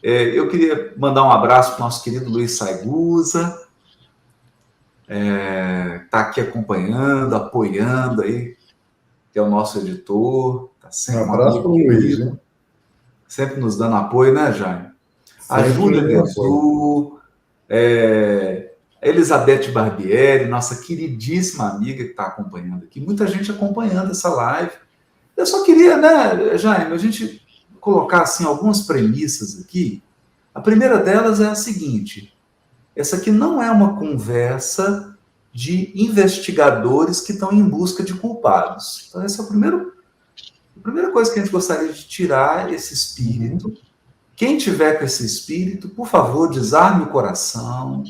Eu queria mandar um abraço para o nosso querido Luiz Saigusa, está aqui acompanhando, apoiando aí, que é o nosso editor, está sempre Um abraço para o Luiz, né? Sempre nos dando apoio, né, Jaime? A Sempre Júlia nos dando Nezu, Elizabeth Barbieri, nossa queridíssima amiga que está acompanhando aqui, muita gente acompanhando essa live. Eu só queria, né, Jaime, a gente colocar assim algumas premissas aqui. A primeira delas é a seguinte: essa aqui não é uma conversa de investigadores que estão em busca de culpados. Então, essa é a primeira coisa que a gente gostaria de tirar esse espírito. Quem tiver com esse espírito, por favor, desarme o coração.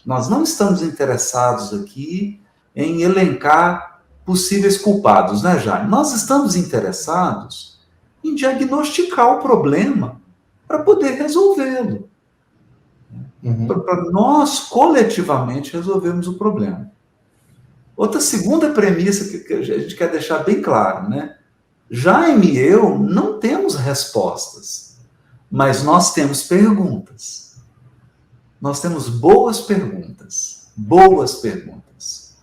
Nós não estamos interessados aqui em elencar possíveis culpados, né, Jaime? Nós estamos interessados em diagnosticar o problema para poder resolvê-lo. Para nós, coletivamente, resolvermos o problema. Outra segunda premissa que a gente quer deixar bem claro, né? Jaime e eu não temos respostas, mas nós temos perguntas. Nós temos boas perguntas. Boas perguntas.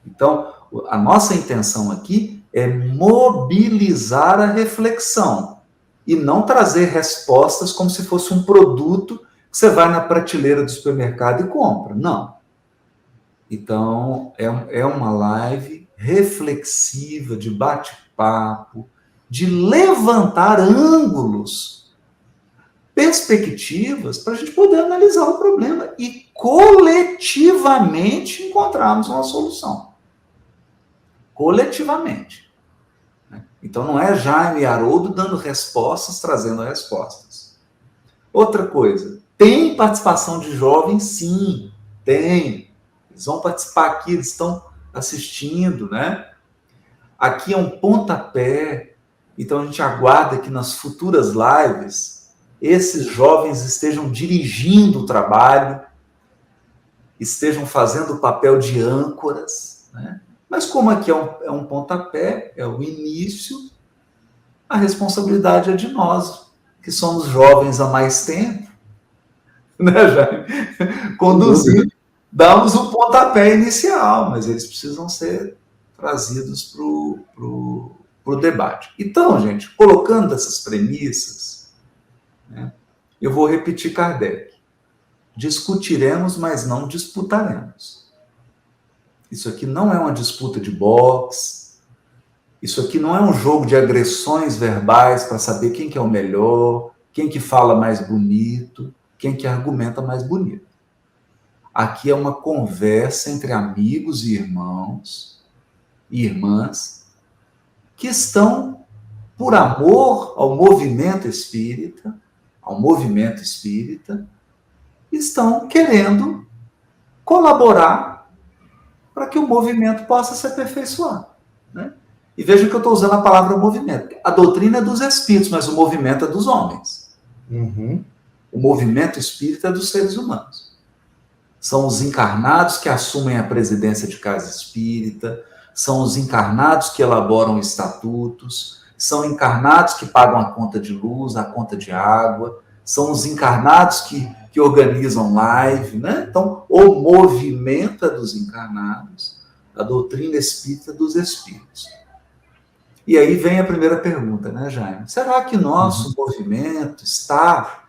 Então, a nossa intenção aqui é mobilizar a reflexão e não trazer respostas como se fosse um produto que você vai na prateleira do supermercado e compra. Não. Então, é uma live reflexiva, de bate-papo, de levantar ângulos, perspectivas, para a gente poder analisar o problema e coletivamente encontrarmos uma solução. Coletivamente. Então, não é Jaime e Haroldo dando respostas, trazendo respostas. Outra coisa, tem participação de jovens? Sim, tem. Eles vão participar aqui, eles estão assistindo, né? Aqui é um pontapé, então a gente aguarda que nas futuras lives esses jovens estejam dirigindo o trabalho, estejam fazendo o papel de âncoras, né? Mas como aqui é um pontapé, é o início, a responsabilidade é de nós, que somos jovens há mais tempo, né, Jaime? Conduzindo, damos o pontapé inicial, mas eles precisam ser trazidos para o debate. Então, gente, colocando essas premissas, né, eu vou repetir Kardec. Discutiremos, mas não disputaremos. Isso aqui não é uma disputa de boxe, isso aqui não é um jogo de agressões verbais para saber quem que é o melhor, quem que fala mais bonito, quem que argumenta mais bonito. Aqui é uma conversa entre amigos e irmãos e irmãs que estão, por amor ao movimento espírita, estão querendo colaborar para que o movimento possa se aperfeiçoar, né? E veja que eu estou usando a palavra movimento. A doutrina é dos espíritos, mas o movimento é dos homens. O movimento espírita é dos seres humanos. São os encarnados que assumem a presidência de casa espírita, são os encarnados que elaboram estatutos, são encarnados que pagam a conta de luz, a conta de água, são os encarnados que organizam live, né? Então, o movimento é dos encarnados, a doutrina espírita é dos espíritos. E aí vem a primeira pergunta, né, Jaime? Será que nosso movimento está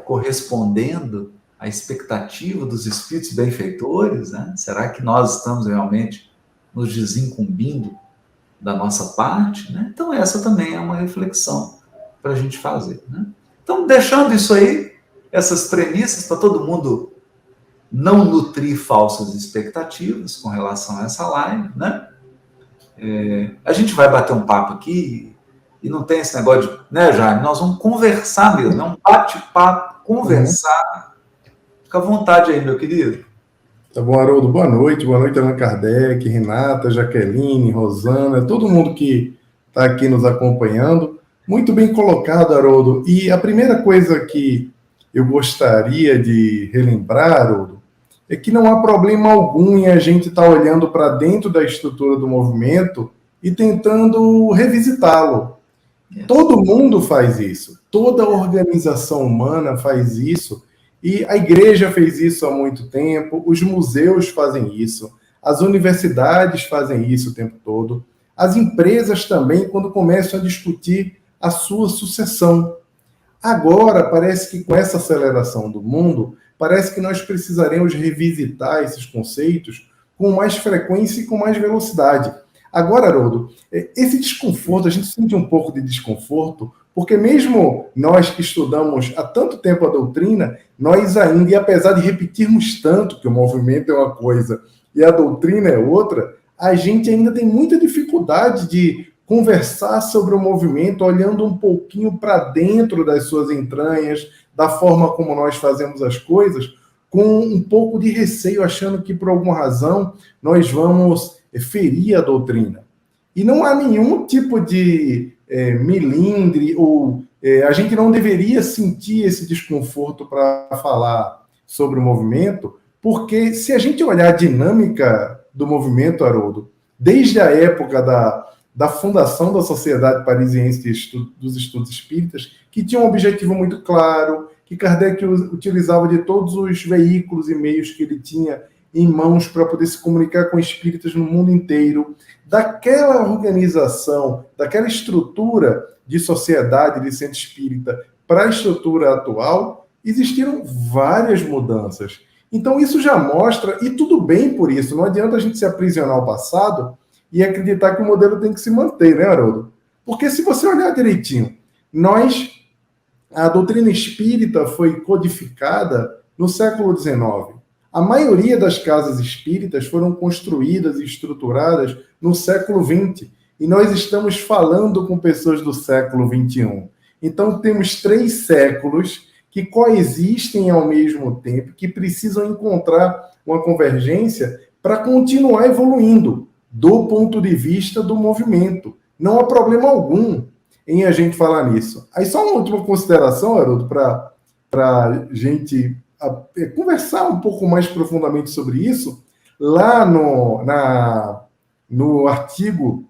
correspondendo à expectativa dos espíritos benfeitores, né? Será que nós estamos realmente nos desincumbindo da nossa parte, né? Então essa também é uma reflexão para a gente fazer, né? Então, deixando isso aí, essas premissas, para todo mundo não nutrir falsas expectativas com relação a essa live, né? A gente vai bater um papo aqui e não tem esse negócio de, né, Jaime? Nós vamos conversar mesmo, é um bate-papo, conversar. Fica à vontade aí, meu querido. Tá bom, Haroldo. Boa noite, Allan Kardec, Renata, Jaqueline, Rosana, todo mundo que está aqui nos acompanhando. Muito bem colocado, Haroldo. E a primeira coisa que eu gostaria de relembrar, Haroldo, é que não há problema algum em a gente estar olhando para dentro da estrutura do movimento e tentando revisitá-lo. Todo mundo faz isso. Toda organização humana faz isso. E a igreja fez isso há muito tempo, os museus fazem isso, as universidades fazem isso o tempo todo, as empresas também, quando começam a discutir a sua sucessão. Agora, parece que com essa aceleração do mundo, parece que nós precisaremos revisitar esses conceitos com mais frequência e com mais velocidade. Agora, Haroldo, esse desconforto, a gente sente um pouco de desconforto, porque mesmo nós que estudamos há tanto tempo a doutrina, nós ainda, e apesar de repetirmos tanto que o movimento é uma coisa e a doutrina é outra, a gente ainda tem muita dificuldade de conversar sobre o movimento olhando um pouquinho para dentro das suas entranhas, da forma como nós fazemos as coisas, com um pouco de receio, achando que por alguma razão nós vamos ferir a doutrina. E não há nenhum tipo de milindre, ou a gente não deveria sentir esse desconforto para falar sobre o movimento, porque se a gente olhar a dinâmica do movimento, Haroldo, desde a época da fundação da Sociedade Parisiense dos Estudos Espíritas, que tinha um objetivo muito claro, que Kardec utilizava de todos os veículos e meios que ele tinha em mãos para poder se comunicar com espíritas no mundo inteiro, daquela organização, daquela estrutura de sociedade de centro espírita para a estrutura atual, existiram várias mudanças. Então isso já mostra, e tudo bem por isso, não adianta a gente se aprisionar ao passado e acreditar que o modelo tem que se manter, né, Haroldo? Porque se você olhar direitinho, a doutrina espírita foi codificada no século XIX. A maioria das casas espíritas foram construídas e estruturadas no século XX. E nós estamos falando com pessoas do século XXI. Então, temos 3 séculos que coexistem ao mesmo tempo, que precisam encontrar uma convergência para continuar evoluindo do ponto de vista do movimento. Não há problema algum em a gente falar nisso. Aí só uma última consideração, Haroldo, para a gente conversar um pouco mais profundamente sobre isso. Lá no artigo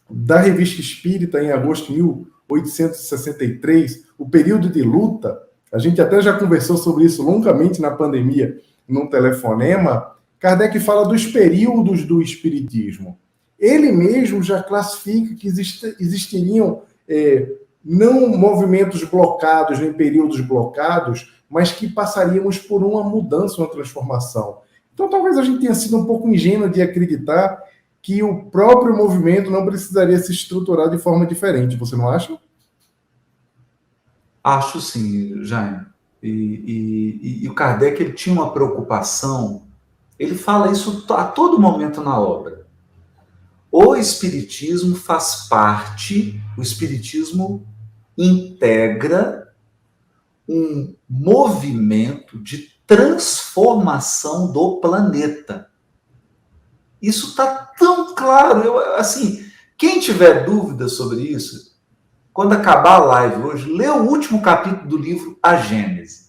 da Revista Espírita, em agosto de 1863, o período de luta, a gente até já conversou sobre isso longamente na pandemia, num telefonema, Kardec fala dos períodos do espiritismo. Ele mesmo já classifica que existiriam não movimentos blocados, nem períodos blocados, mas que passaríamos por uma mudança, uma transformação. Então, talvez a gente tenha sido um pouco ingênuo de acreditar que o próprio movimento não precisaria se estruturar de forma diferente. Você não acha? Acho sim, Jaime. E o Kardec ele tinha uma preocupação, ele fala isso a todo momento na obra. O Espiritismo faz parte, o Espiritismo integra um movimento de transformação do planeta. Isso está tão claro. Assim, quem tiver dúvida sobre isso, quando acabar a live hoje, lê o último capítulo do livro A Gênese.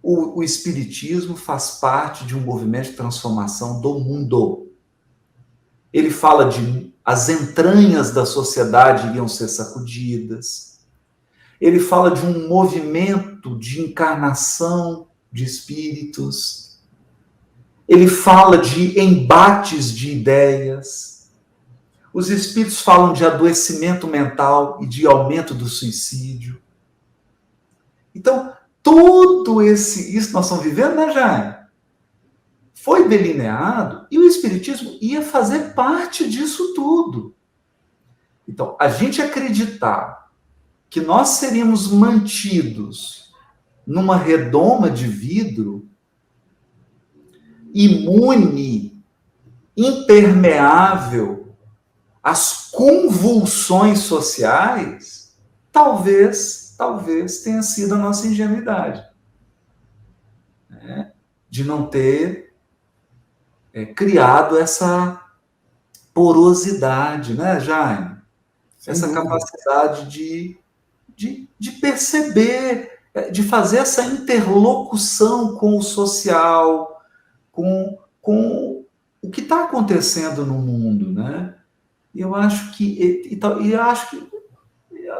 O Espiritismo faz parte de um movimento de transformação do mundo. Ele fala de as entranhas da sociedade iriam ser sacudidas. Ele fala de um movimento de encarnação de espíritos. Ele fala de embates de ideias. Os espíritos falam de adoecimento mental e de aumento do suicídio. Então, tudo isso que nós estamos vivendo, né, Jaime? Foi delineado e o Espiritismo ia fazer parte disso tudo. Então, a gente acreditar que nós seríamos mantidos numa redoma de vidro, imune, impermeável às convulsões sociais, talvez tenha sido a nossa ingenuidade, né? De não ter criado essa porosidade, né, Jaime? Essa capacidade de perceber, de fazer essa interlocução com o social, com o que está acontecendo no mundo, né? Eu acho que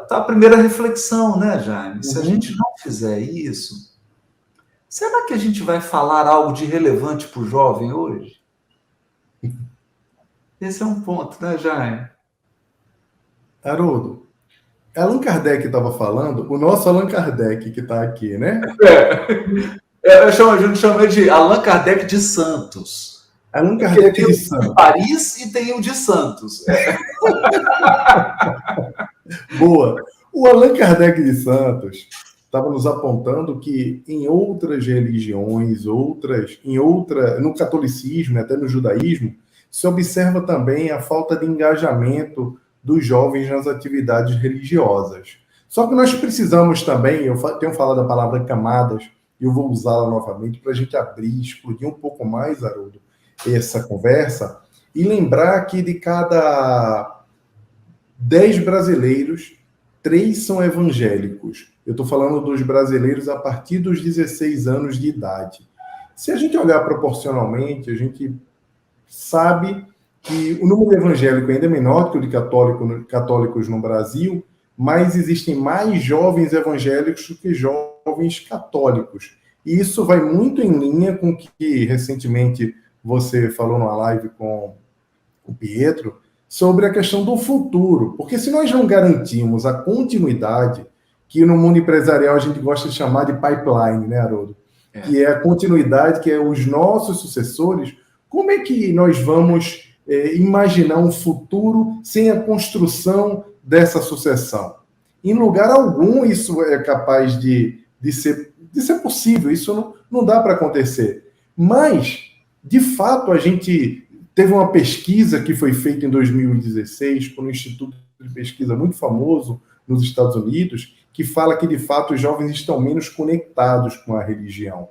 tá a primeira reflexão, né, Jaime? Se a gente não fizer isso, será que a gente vai falar algo de relevante para o jovem hoje? Esse é um ponto, né, Jaime? Haroldo, Allan Kardec estava falando, o nosso Allan Kardec que está aqui, né? A gente chama de Allan Kardec de Santos. Allan Porque Kardec tem de o de Santos. Paris e tem o de Santos. Boa. O Allan Kardec de Santos estava nos apontando que em outras religiões, no catolicismo, até no judaísmo, se observa também a falta de engajamento dos jovens nas atividades religiosas. Só que nós precisamos também, eu tenho falado a palavra camadas, e eu vou usá-la novamente para a gente abrir, explodir um pouco mais, Haroldo, essa conversa, e lembrar que de cada 10 brasileiros, 3 são evangélicos. Eu estou falando dos brasileiros a partir dos 16 anos de idade. Se a gente olhar proporcionalmente, a gente sabe que o número evangélico ainda é menor que o de católicos no Brasil, mas existem mais jovens evangélicos do que jovens católicos. E isso vai muito em linha com o que recentemente você falou numa live com o Pietro, sobre a questão do futuro. Porque se nós não garantimos a continuidade, que no mundo empresarial a gente gosta de chamar de pipeline, né, Haroldo? Que é a continuidade, que é os nossos sucessores, como é que nós vamos imaginar um futuro sem a construção dessa sucessão? Em lugar algum isso é capaz de ser possível, isso não dá para acontecer. Mas, de fato, a gente teve uma pesquisa que foi feita em 2016 por um instituto de pesquisa muito famoso nos Estados Unidos, que fala que, de fato, os jovens estão menos conectados com a religião.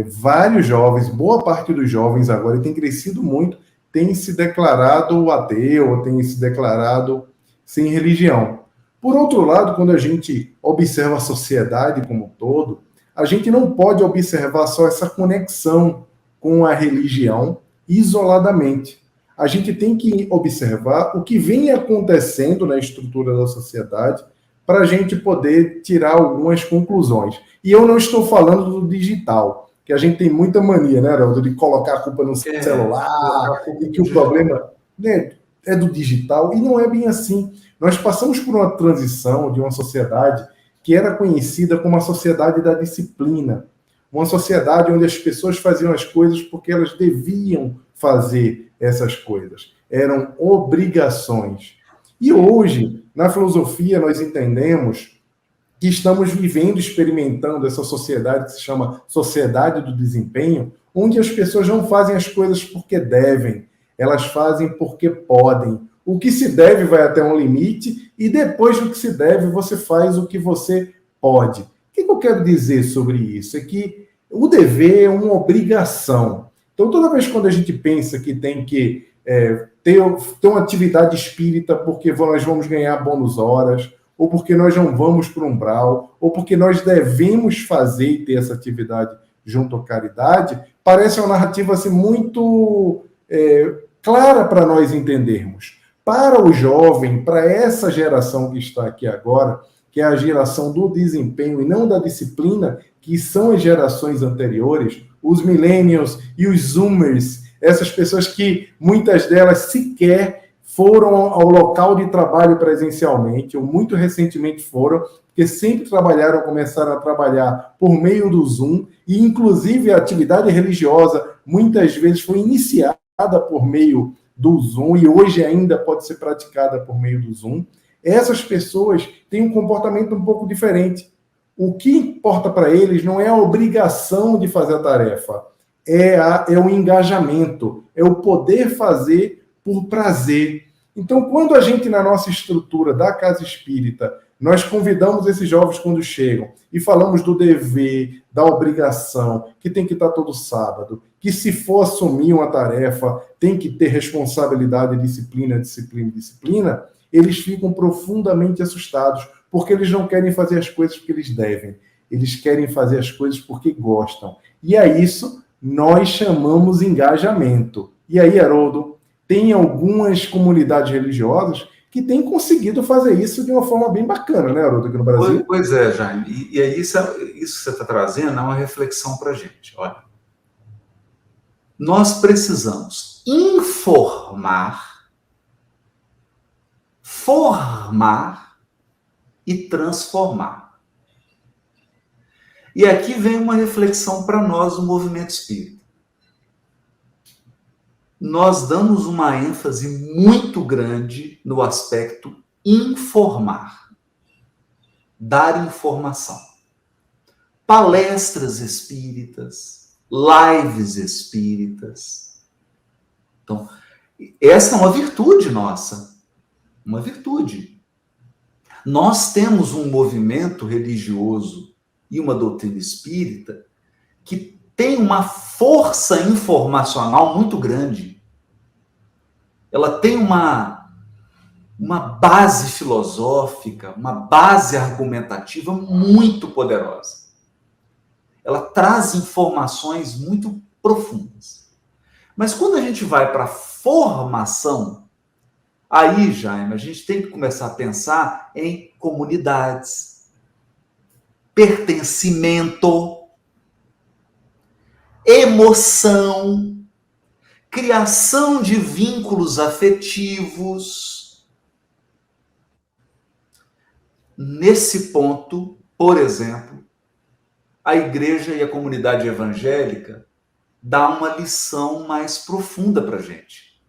Vários jovens, boa parte dos jovens agora, tem crescido muito, tem se declarado ateu, tem se declarado sem religião. Por outro lado, quando a gente observa a sociedade como um todo, a gente não pode observar só essa conexão com a religião isoladamente. A gente tem que observar o que vem acontecendo na estrutura da sociedade para a gente poder tirar algumas conclusões. E eu não estou falando do digital, que a gente tem muita mania, né, Haroldo, de colocar a culpa no celular, e que o problema, né, é do digital, e não é bem assim. Nós passamos por uma transição de uma sociedade que era conhecida como a sociedade da disciplina, uma sociedade onde as pessoas faziam as coisas porque elas deviam fazer essas coisas. Eram obrigações. E hoje, na filosofia, nós entendemos que estamos vivendo, experimentando essa sociedade que se chama sociedade do desempenho, onde as pessoas não fazem as coisas porque devem, elas fazem porque podem. O que se deve vai até um limite e depois do que se deve, você faz o que você pode. O que eu quero dizer sobre isso? É que o dever é uma obrigação. Então, toda vez quando a gente pensa que tem que ter uma atividade espírita porque nós vamos ganhar bônus horas, ou porque nós não vamos para o umbral, ou porque nós devemos fazer e ter essa atividade junto à caridade, parece uma narrativa assim, muito clara para nós entendermos. Para o jovem, para essa geração que está aqui agora, que é a geração do desempenho e não da disciplina, que são as gerações anteriores, os millennials e os zoomers, essas pessoas que muitas delas sequer foram ao local de trabalho presencialmente, ou muito recentemente foram, porque sempre começaram a trabalhar por meio do Zoom, e inclusive a atividade religiosa muitas vezes foi iniciada por meio do Zoom, e hoje ainda pode ser praticada por meio do Zoom. Essas pessoas têm um comportamento um pouco diferente. O que importa para eles não é a obrigação de fazer a tarefa, é o engajamento, é o poder fazer por prazer. Então, quando a gente, na nossa estrutura da Casa Espírita, nós convidamos esses jovens quando chegam e falamos do dever, da obrigação, que tem que estar todo sábado, que se for assumir uma tarefa, tem que ter responsabilidade, disciplina, disciplina, disciplina, eles ficam profundamente assustados, porque eles não querem fazer as coisas porque eles devem. Eles querem fazer as coisas porque gostam. E a isso nós chamamos engajamento. E aí, Haroldo, tem algumas comunidades religiosas que têm conseguido fazer isso de uma forma bem bacana, né, Haroldo, aqui no Brasil? Pois é, Jaime. E aí isso que você está trazendo é uma reflexão para a gente. Olha, nós precisamos informar, formar e transformar. E aqui vem uma reflexão para nós do movimento espírita. Nós damos uma ênfase muito grande no aspecto informar, dar informação. Palestras espíritas, lives espíritas. Então, essa é uma virtude nossa, uma virtude. Nós temos um movimento religioso e uma doutrina espírita que tem uma força informacional muito grande. Ela tem uma base filosófica, uma base argumentativa muito poderosa. Ela traz informações muito profundas. Mas quando a gente vai para a formação, aí, Jaime, a gente tem que começar a pensar em comunidades, pertencimento, emoção, criação de vínculos afetivos. Nesse ponto, por exemplo, a igreja e a comunidade evangélica dá uma lição mais profunda para a gente.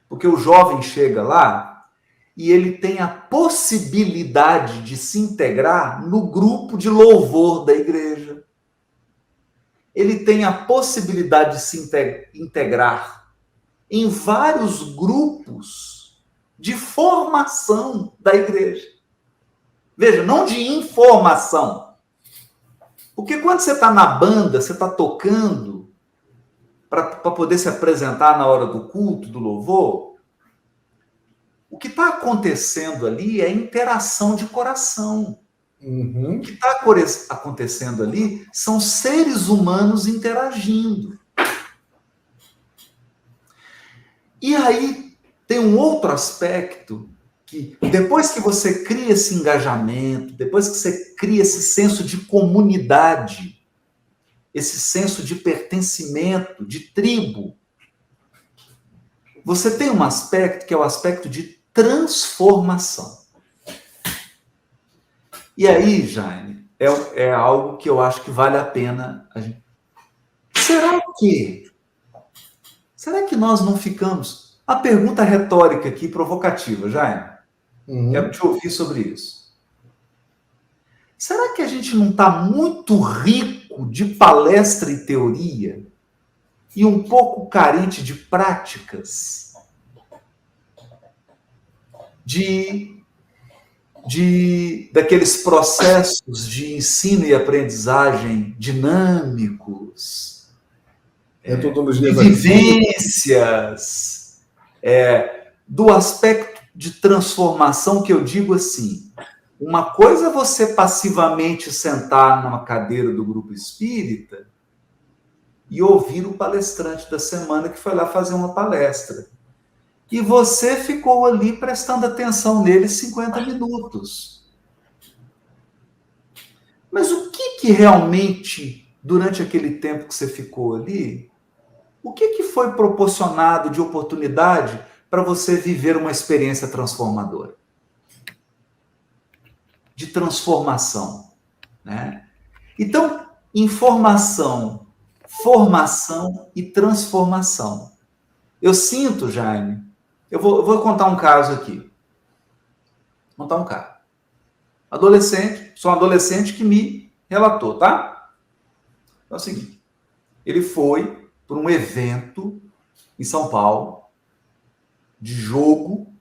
Porque o jovem chega lá e ele tem a possibilidade de se integrar no grupo de louvor da igreja. Ele tem a possibilidade de se integrar em vários grupos de formação da igreja. Veja, não de informação. Porque quando você está na banda, você está tocando para poder se apresentar na hora do culto, do louvor, o que está acontecendo ali é interação de coração. O que está acontecendo ali são seres humanos interagindo. E aí tem um outro aspecto que, depois que você cria esse engajamento, depois que você cria esse senso de comunidade, esse senso de pertencimento, de tribo, você tem um aspecto que é o aspecto de transformação. E aí, Jaime, é algo que eu acho que vale a pena a gente... Será que nós não ficamos... A pergunta retórica aqui, provocativa, Jaime. Quero te ouvir sobre isso. Será que a gente não está muito rico de palestra e teoria e um pouco carente de práticas? Daqueles processos de ensino e aprendizagem dinâmicos, de vivências, do aspecto de transformação que eu digo assim, uma coisa é você passivamente sentar numa cadeira do grupo espírita e ouvir o palestrante da semana que foi lá fazer uma palestra. E você ficou ali prestando atenção nele 50 minutos. Mas o que realmente, durante aquele tempo que você ficou ali, o que foi proporcionado de oportunidade para você viver uma experiência transformadora? De transformação, né? Então, informação, formação e transformação. Eu sinto, Jaime, eu vou contar um caso aqui. Vou contar um caso. Sou um adolescente que me relatou, tá? É o seguinte, ele foi para um evento em São Paulo de jogo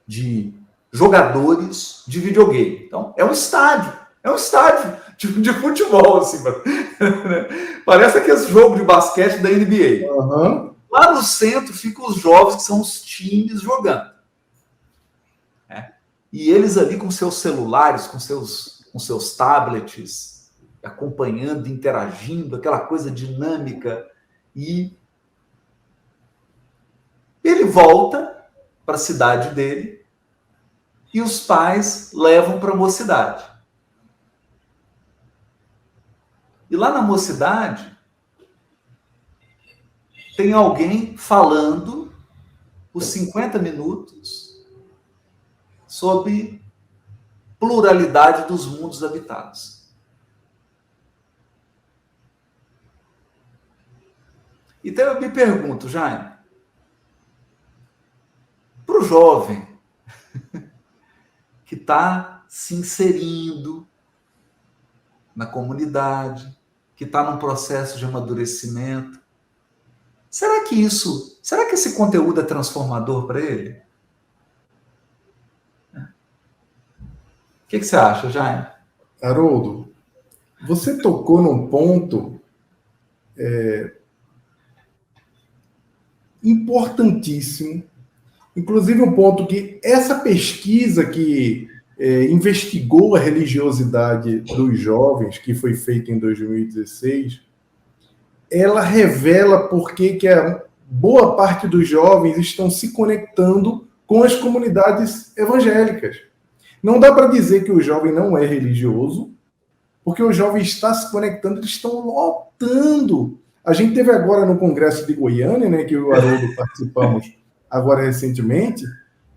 de jogadores de videogame. Então, é um estádio de futebol, assim, parece aquele jogo de basquete da NBA. Uhum. Lá no centro ficam os jovens, que são os times jogando. E eles ali com seus celulares, com seus tablets, acompanhando, interagindo, aquela coisa dinâmica. E ele volta para a cidade dele e os pais levam para a mocidade. E lá na mocidade tem alguém falando por 50 minutos sobre pluralidade dos mundos habitados. Então eu me pergunto, Jaime, para o jovem que está se inserindo na comunidade, que está num processo de amadurecimento, será que esse conteúdo é transformador para ele? O que você acha, Jaime? Haroldo, você tocou num ponto importantíssimo, inclusive um ponto que essa pesquisa que investigou a religiosidade dos jovens, que foi feita em 2016, ela revela por que a boa parte dos jovens estão se conectando com as comunidades evangélicas. Não dá para dizer que o jovem não é religioso, porque o jovem está se conectando, eles estão lotando. A gente teve agora no Congresso de Goiânia, né, que eu e o Haroldo participamos agora recentemente,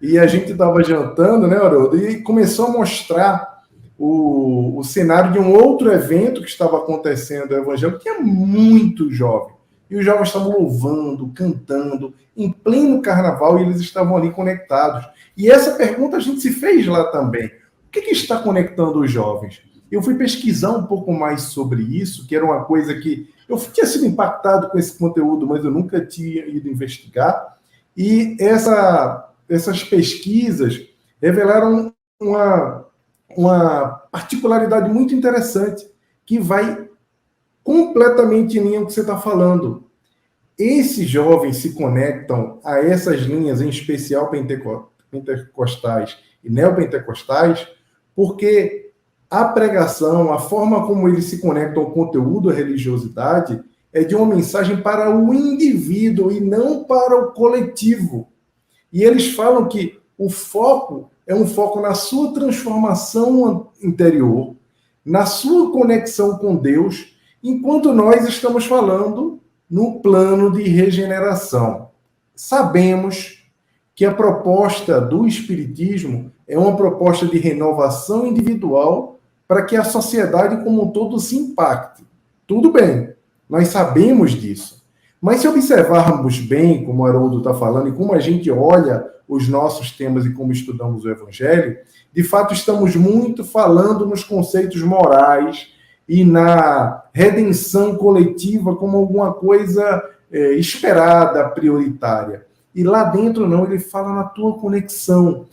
e a gente estava jantando, né, Haroldo, e começou a mostrar o cenário de um outro evento que estava acontecendo, evangélico, que é muito jovem. E os jovens estavam louvando, cantando, em pleno carnaval, e eles estavam ali conectados. E essa pergunta a gente se fez lá também. O que está conectando os jovens? Eu fui pesquisar um pouco mais sobre isso, que era uma coisa que... Eu tinha sido impactado com esse conteúdo, mas eu nunca tinha ido investigar. E essas pesquisas revelaram uma particularidade muito interessante, que vai completamente em linha com o que você está falando. Esses jovens se conectam a essas linhas, em especial pentecostais e neopentecostais, porque a pregação, a forma como eles se conectam ao conteúdo da religiosidade, é de uma mensagem para o indivíduo e não para o coletivo. E eles falam que o foco é um foco na sua transformação interior, na sua conexão com Deus, enquanto nós estamos falando no plano de regeneração. Sabemos que a proposta do Espiritismo é uma proposta de renovação individual para que a sociedade como um todo se impacte. Tudo bem, nós sabemos disso. Mas se observarmos bem, como o Haroldo está falando, e como a gente olha os nossos temas e como estudamos o Evangelho, de fato estamos muito falando nos conceitos morais e na redenção coletiva como alguma coisa esperada, prioritária. E lá dentro não, ele fala na tua conexão,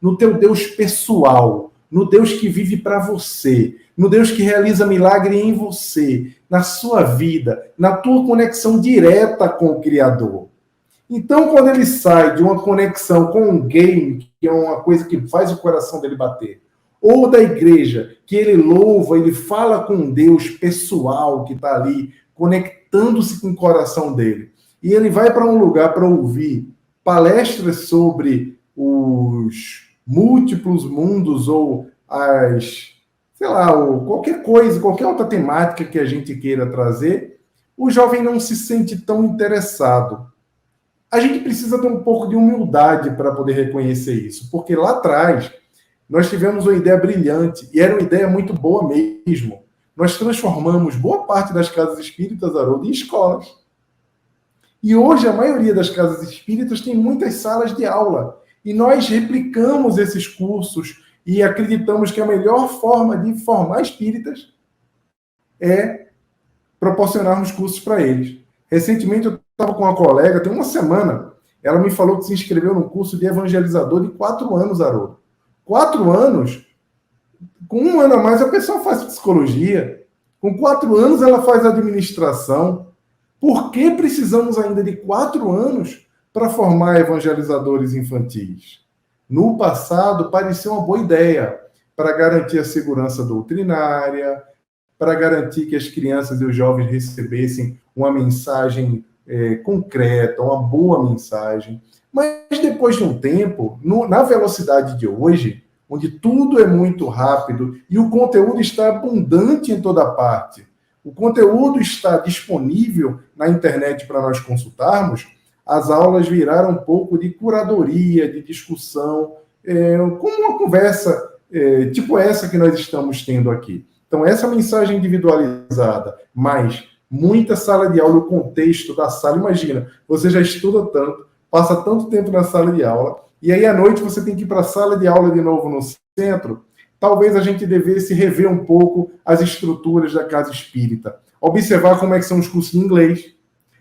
no teu Deus pessoal, no Deus que vive para você, no Deus que realiza milagre em você, na sua vida, na tua conexão direta com o Criador. Então, quando ele sai de uma conexão com um game, que é uma coisa que faz o coração dele bater, ou da igreja, que ele louva, ele fala com Deus pessoal que está ali, conectando-se com o coração dele, e ele vai para um lugar para ouvir palestras sobre os múltiplos mundos ou ou qualquer coisa, qualquer outra temática que a gente queira trazer, o jovem não se sente tão interessado. A gente precisa ter um pouco de humildade para poder reconhecer isso, porque lá atrás nós tivemos uma ideia brilhante, e era uma ideia muito boa mesmo. Nós transformamos boa parte das casas espíritas, Haroldo, em escolas. E hoje a maioria das casas espíritas tem muitas salas de aula, e nós replicamos esses cursos e acreditamos que a melhor forma de formar espíritas é proporcionarmos cursos para eles. Recentemente eu estava com uma colega, tem uma semana, ela me falou que se inscreveu num curso de evangelizador de 4 anos, Haroldo. 4 anos, com 1 ano a mais a pessoa faz psicologia, com 4 anos ela faz administração. Por que precisamos ainda de 4 anos para formar evangelizadores infantis? No passado, parecia uma boa ideia para garantir a segurança doutrinária, para garantir que as crianças e os jovens recebessem uma mensagem concreta, uma boa mensagem. Mas depois de um tempo, na velocidade de hoje, onde tudo é muito rápido e o conteúdo está abundante em toda parte, o conteúdo está disponível na internet para nós consultarmos, as aulas viraram um pouco de curadoria, de discussão, como uma conversa tipo essa que nós estamos tendo aqui. Então, essa mensagem individualizada, mas muita sala de aula, o contexto da sala, imagina, você já estuda tanto, passa tanto tempo na sala de aula, e aí à noite você tem que ir para a sala de aula de novo no centro. Talvez a gente devesse rever um pouco as estruturas da casa espírita, observar como é que são os cursos de inglês.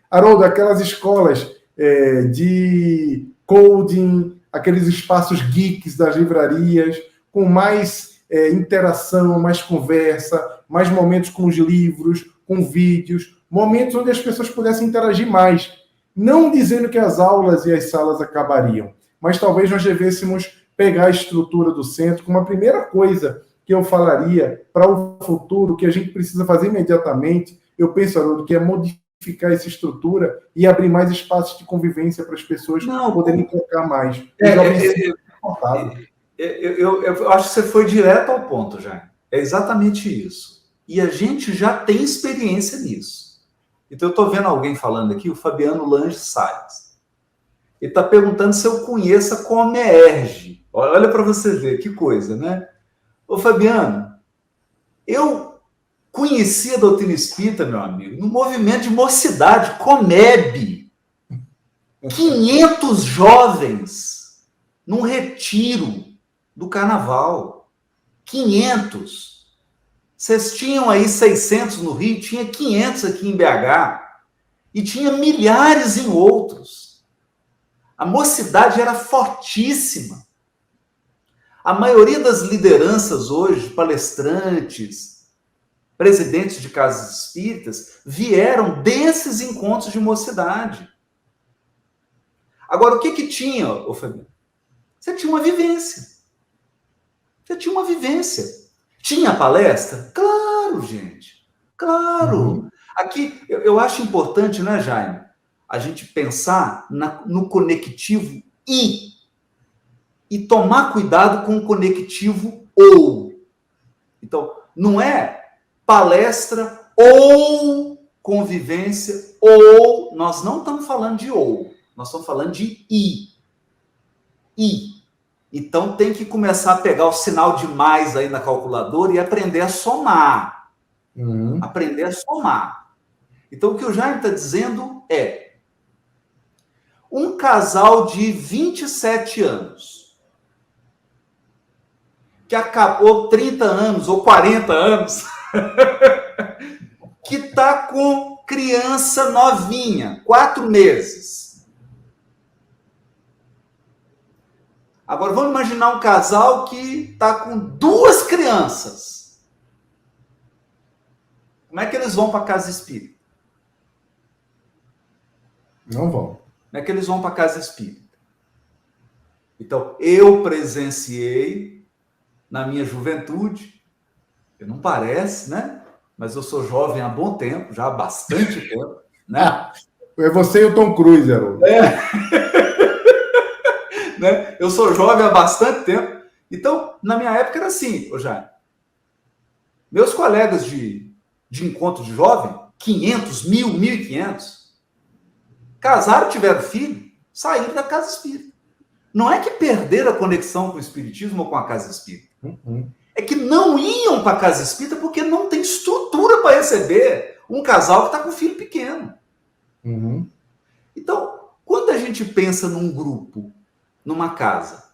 Haroldo, aquelas escolas de coding, aqueles espaços geeks das livrarias, com mais interação, mais conversa, mais momentos com os livros, com vídeos, momentos onde as pessoas pudessem interagir mais. Não dizendo que as aulas e as salas acabariam, mas talvez nós devêssemos pegar a estrutura do centro como a primeira coisa que eu falaria para o futuro, que a gente precisa fazer imediatamente. Eu penso, Haroldo, que é modificar essa estrutura e abrir mais espaços de convivência para as pessoas poderem tocar mais. Eu acho que você foi direto ao ponto, já. É exatamente isso. E a gente já tem experiência nisso. Então, eu estou vendo alguém falando aqui, o Fabiano Lange Salles. Ele está perguntando se eu conheço a Comerge. Olha para você ver, que coisa, né? Ô, Fabiano, eu conheci a doutrina espírita, meu amigo, no movimento de mocidade, Comeb. 500 jovens num retiro do carnaval. 500. Vocês tinham aí 600 no Rio, tinha 500 aqui em BH. E tinha milhares em outros. A mocidade era fortíssima. A maioria das lideranças hoje, palestrantes, presidentes de casas espíritas, vieram desses encontros de mocidade. Agora, o que tinha, ô Fabiano? Você tinha uma vivência. Você tinha uma vivência. Tinha palestra? Claro, gente. Claro. Aqui, eu acho importante, né, Jaime, a gente pensar no conectivo e tomar cuidado com o conectivo ou. Então, não é palestra ou convivência ou. Nós não estamos falando de ou. Nós estamos falando de i. Então, tem que começar a pegar o sinal de mais aí na calculadora e aprender a somar. Aprender a somar. Então, o que o Jaime está dizendo é um casal de 27 anos que acabou 30 anos ou 40 anos que está com criança novinha, 4 meses. Agora, vamos imaginar um casal que está com 2 crianças. Como é que eles vão para a casa espírita? Não vão. Como é que eles vão para a casa espírita? Então, eu presenciei na minha juventude, não parece, né? Mas eu sou jovem há bom tempo, já há bastante tempo, né? É você e o Tom Cruise, Haroldo. Né? Eu sou jovem há bastante tempo. Então, na minha época era assim, Jaime. Meus colegas de encontro de jovem, 500, 1.000, 1.500, casaram, tiveram filho, saíram da casa espírita. Não é que perderam a conexão com o espiritismo ou com a casa espírita. É que não iam para a casa espírita porque não tem estrutura para receber um casal que está com filho pequeno. Então, quando a gente pensa num grupo, numa casa,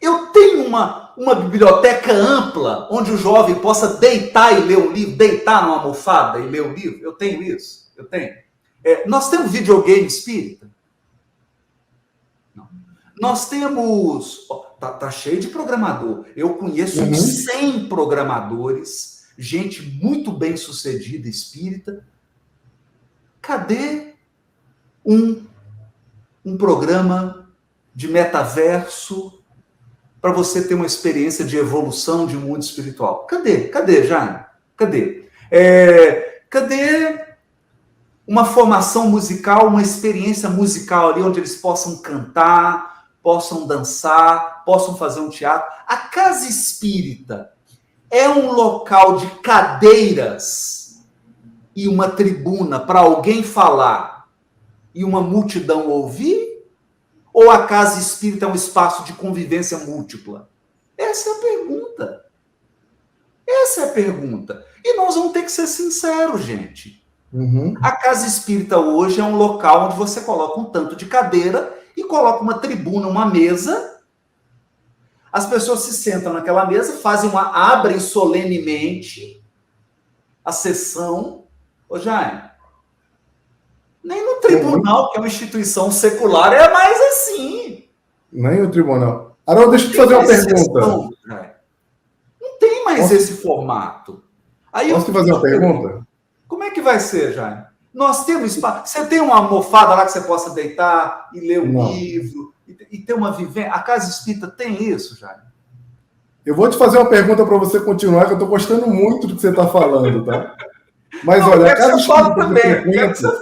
eu tenho uma biblioteca ampla onde o jovem possa deitar e ler o livro, deitar numa almofada e ler o livro. Eu tenho isso, eu tenho. Nós temos videogame espírita? Não. Nós temos... Tá cheio de programador. Eu conheço uns 100 programadores, gente muito bem sucedida espírita. Cadê um programa de metaverso para você ter uma experiência de evolução de um mundo espiritual? Cadê, Jaime? Cadê? Cadê uma formação musical, uma experiência musical ali onde eles possam cantar, possam dançar, possam fazer um teatro. A casa espírita é um local de cadeiras e uma tribuna para alguém falar e uma multidão ouvir? Ou a casa espírita é um espaço de convivência múltipla? Essa é a pergunta. Essa é a pergunta. E nós vamos ter que ser sinceros, gente. Uhum. A casa espírita hoje é um local onde você coloca um tanto de cadeira e coloca uma tribuna, uma mesa. As pessoas se sentam naquela mesa, abrem solenemente a sessão. Ô, Jaime, nem no tribunal, que é uma instituição secular, é mais assim. Nem o tribunal. Haroldo, deixa eu te fazer uma pergunta. Não tem mais esse formato. Aí posso te fazer uma pergunta? Como é que vai ser, Jaime? Nós temos espaço. Você tem uma almofada lá que você possa deitar e ler um livro e ter uma vivência. A casa espírita tem isso, Jaime? Eu vou te fazer uma pergunta para você continuar, que eu estou gostando muito do que você está falando, tá? Mas não, olha, a casa espírita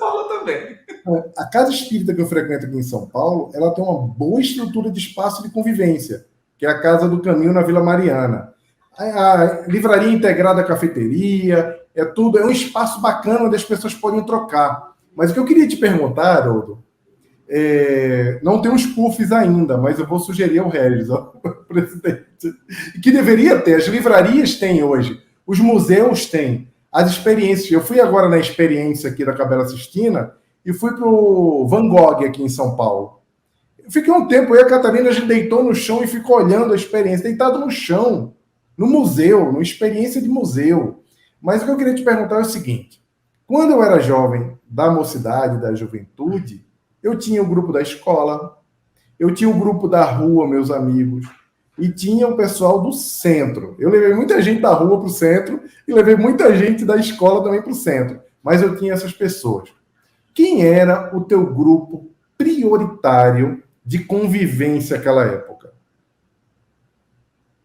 a casa espírita que eu frequento aqui em São Paulo, ela tem uma boa estrutura de espaço de convivência, que é a Casa do Caminho na Vila Mariana. A livraria integrada à cafeteria, é um espaço bacana onde as pessoas podem trocar. Mas o que eu queria te perguntar, Haroldo, não tem uns puffs ainda, mas eu vou sugerir ao Regis, presidente, que deveria ter. As livrarias têm hoje, os museus têm, as experiências. Eu fui agora na experiência aqui da Capela Sistina e fui para o Van Gogh aqui em São Paulo. Eu fiquei um tempo, eu e a Catarina, a gente deitou no chão e ficou olhando a experiência, deitado no chão, no museu, numa experiência de museu. Mas o que eu queria te perguntar é o seguinte: quando eu era jovem, da mocidade, da juventude, eu tinha o grupo da escola, eu tinha o grupo da rua, meus amigos, e tinha o pessoal do centro. Eu levei muita gente da rua para o centro e levei muita gente da escola também para o centro. Mas eu tinha essas pessoas. Quem era o teu grupo prioritário de convivência naquela época?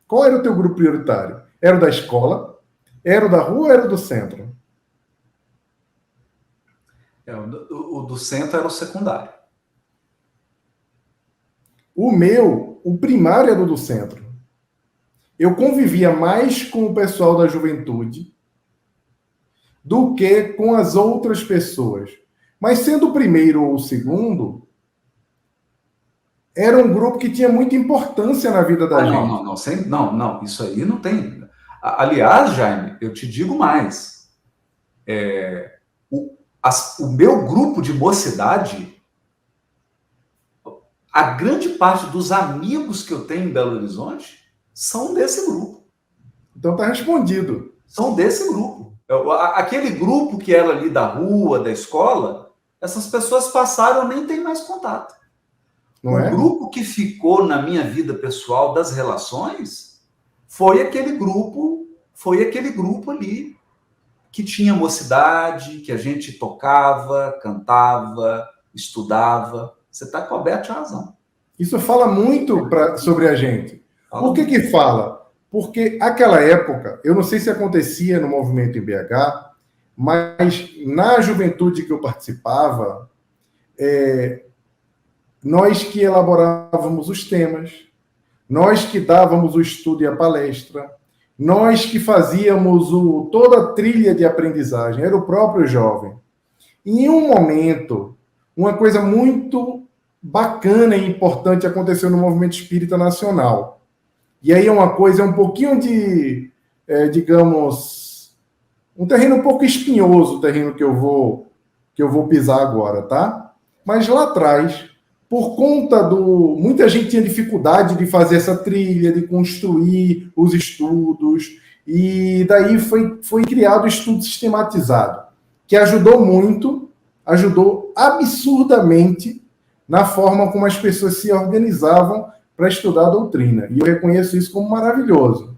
Qual era o teu grupo prioritário? Era o da escola? Era o da rua ou era o do centro? O do centro era o secundário. O primário era o do centro. Eu convivia mais com o pessoal da juventude do que com as outras pessoas. Mas sendo o primeiro ou o segundo, era um grupo que tinha muita importância na vida da gente. Não, isso aí não tem. Aliás, Jaime, eu te digo mais. O meu grupo de mocidade, a grande parte dos amigos que eu tenho em Belo Horizonte são desse grupo. Então tá respondido. São desse grupo. Aquele grupo que era ali da rua, da escola, essas pessoas passaram, eu nem tenho mais contato. O grupo que ficou na minha vida pessoal das relações foi aquele grupo ali que tinha mocidade, que a gente tocava, cantava, estudava. Você está coberto de razão. Isso fala muito sobre a gente. Por que fala? Porque aquela época, eu não sei se acontecia no movimento em BH, mas na juventude que eu participava, nós que elaborávamos os temas, nós que dávamos o estudo e a palestra, nós que fazíamos toda a trilha de aprendizagem, era o próprio jovem. E em um momento, uma coisa muito bacana e importante aconteceu no movimento espírita nacional. E aí é um pouquinho de, digamos, um terreno um pouco espinhoso, o terreno que eu vou pisar agora, tá? Mas lá atrás, por conta muita gente tinha dificuldade de fazer essa trilha, de construir os estudos, e daí foi criado o estudo sistematizado, que ajudou absurdamente na forma como as pessoas se organizavam para estudar a doutrina. E eu reconheço isso como maravilhoso.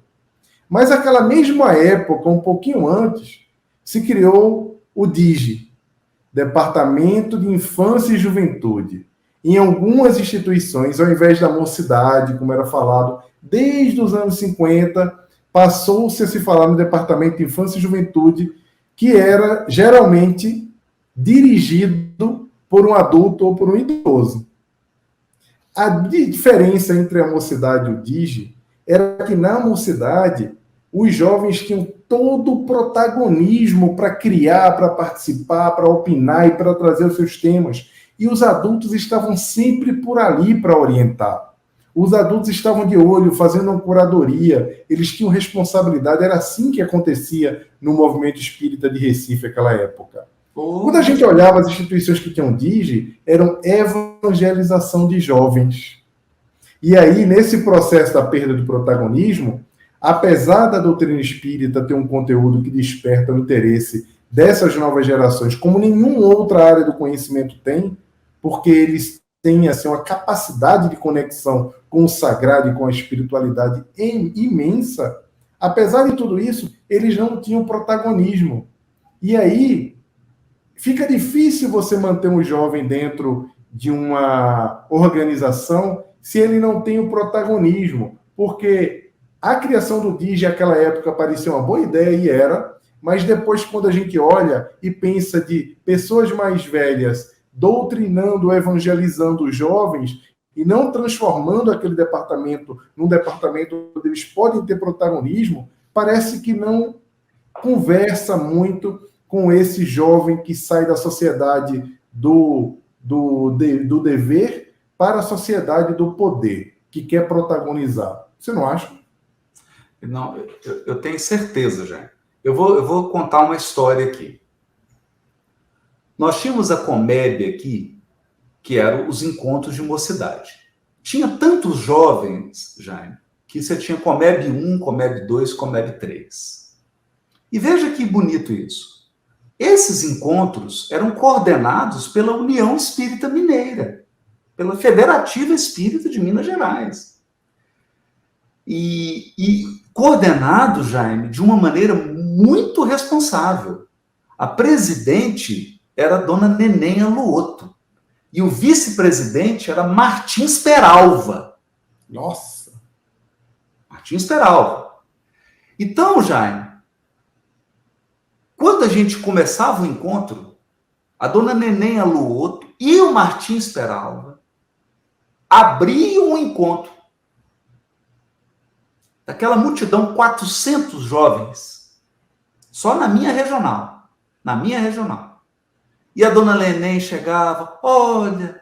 Mas naquela mesma época, um pouquinho antes, se criou o DIGE, Departamento de Infância e Juventude. Em algumas instituições, ao invés da mocidade, como era falado, desde os anos 50, passou-se a se falar no Departamento de Infância e Juventude, que era geralmente dirigido por um adulto ou por um idoso. A diferença entre a mocidade e o DIGE era que na mocidade os jovens tinham todo o protagonismo para criar, para participar, para opinar e para trazer os seus temas. E os adultos estavam sempre por ali para orientar. Os adultos estavam de olho, fazendo uma curadoria, eles tinham responsabilidade, era assim que acontecia no movimento espírita de Recife naquela época. Quando a gente olhava as instituições que tinham DIGE, eram evangelização de jovens. E aí, nesse processo da perda de protagonismo, apesar da doutrina espírita ter um conteúdo que desperta o interesse dessas novas gerações, como nenhuma outra área do conhecimento tem, porque eles têm assim, uma capacidade de conexão com o sagrado e com a espiritualidade imensa, apesar de tudo isso, eles não tinham protagonismo. E aí, fica difícil você manter um jovem dentro de uma organização se ele não tem o protagonismo, porque a criação do DIGE naquela época parecia uma boa ideia e era, mas depois quando a gente olha e pensa de pessoas mais velhas doutrinando, evangelizando os jovens e não transformando aquele departamento num departamento onde eles podem ter protagonismo, parece que não conversa muito com esse jovem que sai da sociedade do dever para a sociedade do poder, que quer protagonizar. Você não acha? Não, eu tenho certeza, já. Eu vou contar uma história aqui. Nós tínhamos a Comeb aqui, que eram os encontros de mocidade. Tinha tantos jovens, Jaime, que você tinha Comeb 1, Comeb 2, Comeb 3. E veja que bonito isso. Esses encontros eram coordenados pela União Espírita Mineira, pela Federativa Espírita de Minas Gerais. E coordenado, Jaime, de uma maneira muito responsável. A presidente era a dona Neném Aluoto. E o vice-presidente era Martins Peralva. Nossa! Martins Peralva. Então, Jaime, quando a gente começava o encontro, a dona Neném Aluoto e o Martins Peralva abriam o encontro. Daquela multidão, 400 jovens, só na minha regional. Na minha regional. E a dona Neném chegava, olha,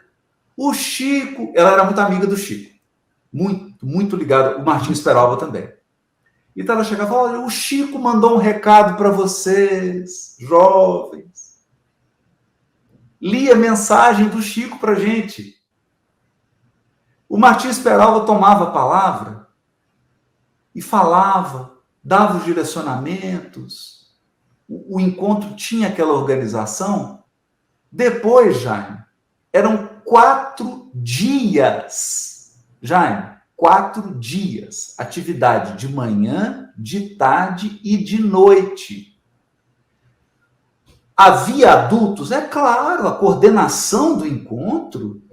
o Chico, ela era muito amiga do Chico, muito ligada, o Martins Peralva também. Então ela chegava, olha, o Chico mandou um recado para vocês, jovens. Lia a mensagem do Chico para a gente. O Martins Peralva tomava a palavra e falava, dava os direcionamentos. O encontro tinha aquela organização. Depois, Jaime, eram 4 dias. Jaime, 4 dias. Atividade de manhã, de tarde e de noite. Havia adultos? É claro, a coordenação do encontro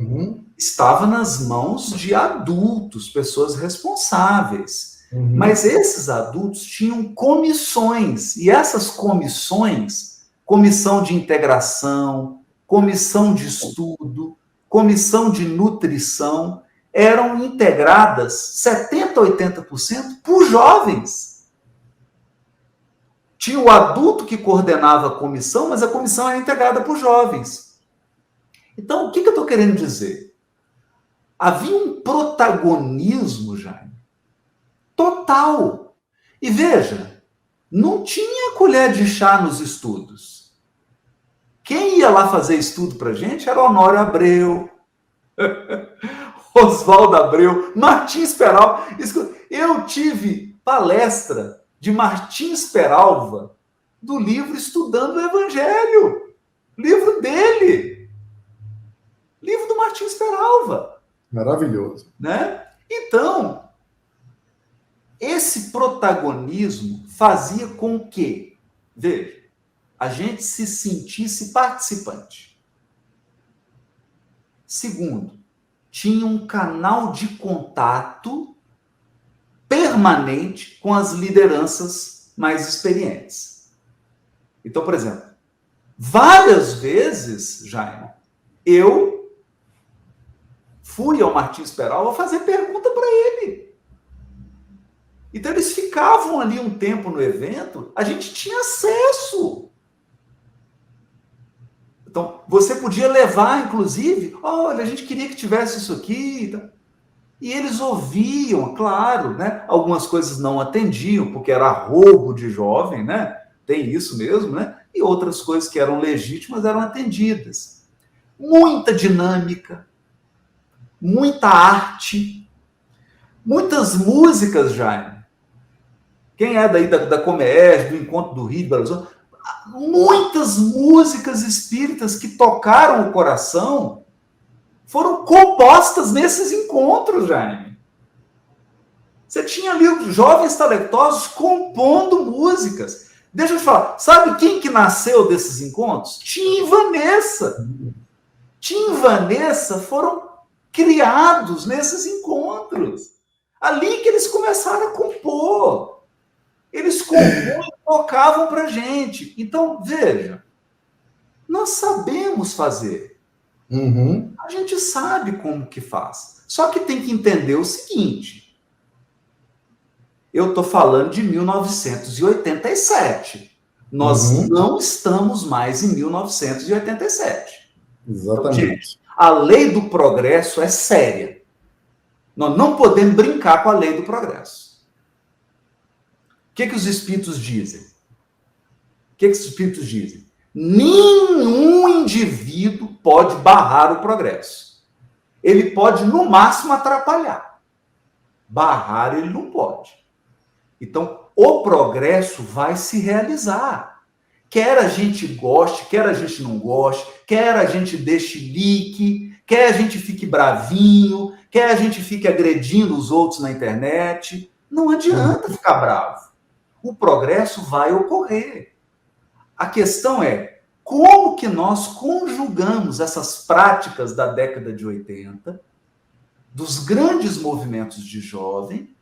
estava nas mãos de adultos, pessoas responsáveis. Mas esses adultos tinham comissões, e essas comissões, comissão de integração, comissão de estudo, comissão de nutrição, eram integradas 70%, 80% por jovens. Tinha o adulto que coordenava a comissão, mas a comissão era integrada por jovens. Então, o que eu estou querendo dizer? Havia um protagonismo, Jaime, total. E veja, não tinha colher de chá nos estudos. Quem ia lá fazer estudo para a gente era Honório Abreu, Oswaldo Abreu, Martins Peralva. Eu tive palestra de Martins Peralva do livro Estudando o Evangelho. Livro dele. Livro do Martins Peralva. Maravilhoso. Né? Então, esse protagonismo fazia com que, veja, a gente se sentisse participante. Segundo, tinha um canal de contato permanente com as lideranças mais experientes. Então, por exemplo, Várias vezes, Jaime, eu fui ao Martins Peralva fazer pergunta para ele. Então, eles ficavam ali um tempo no evento, a gente tinha acesso. Então, você podia levar, inclusive, olha, a gente queria que tivesse isso aqui. E eles ouviam, claro, né? Algumas coisas não atendiam, porque era roubo de jovem, né? Tem isso mesmo, né? E outras coisas que eram legítimas eram atendidas. Muita dinâmica, muita arte, muitas músicas, Jaime. Quem é daí da Comércio, do Encontro do Rio de Belo Horizonte, muitas músicas espíritas que tocaram o coração foram compostas nesses encontros, Jaime. Você tinha ali os jovens talentosos compondo músicas. Deixa eu te falar, sabe quem que nasceu desses encontros? Tim e Vanessa. Tim e Vanessa foram criados nesses encontros. Ali que eles começaram a compor. Eles compunham e tocavam pra gente. Então, veja, nós sabemos fazer. Uhum. A gente sabe como que faz. Só que tem que entender o seguinte. Eu estou falando de 1987. Nós não estamos mais em 1987. Exatamente. Então, gente, a lei do progresso é séria. Nós não podemos brincar com a lei do progresso. O que os espíritos dizem? O que os espíritos dizem? Nenhum indivíduo pode barrar o progresso. Ele pode, no máximo, atrapalhar. Barrar ele não pode. Então, o progresso vai se realizar. Quer a gente goste, quer a gente não goste, quer a gente deixe like, quer a gente fique bravinho, quer a gente fique agredindo os outros na internet. Não adianta ficar bravo. O progresso vai ocorrer. A questão é, como que nós conjugamos essas práticas da década de 80, dos grandes movimentos de jovem,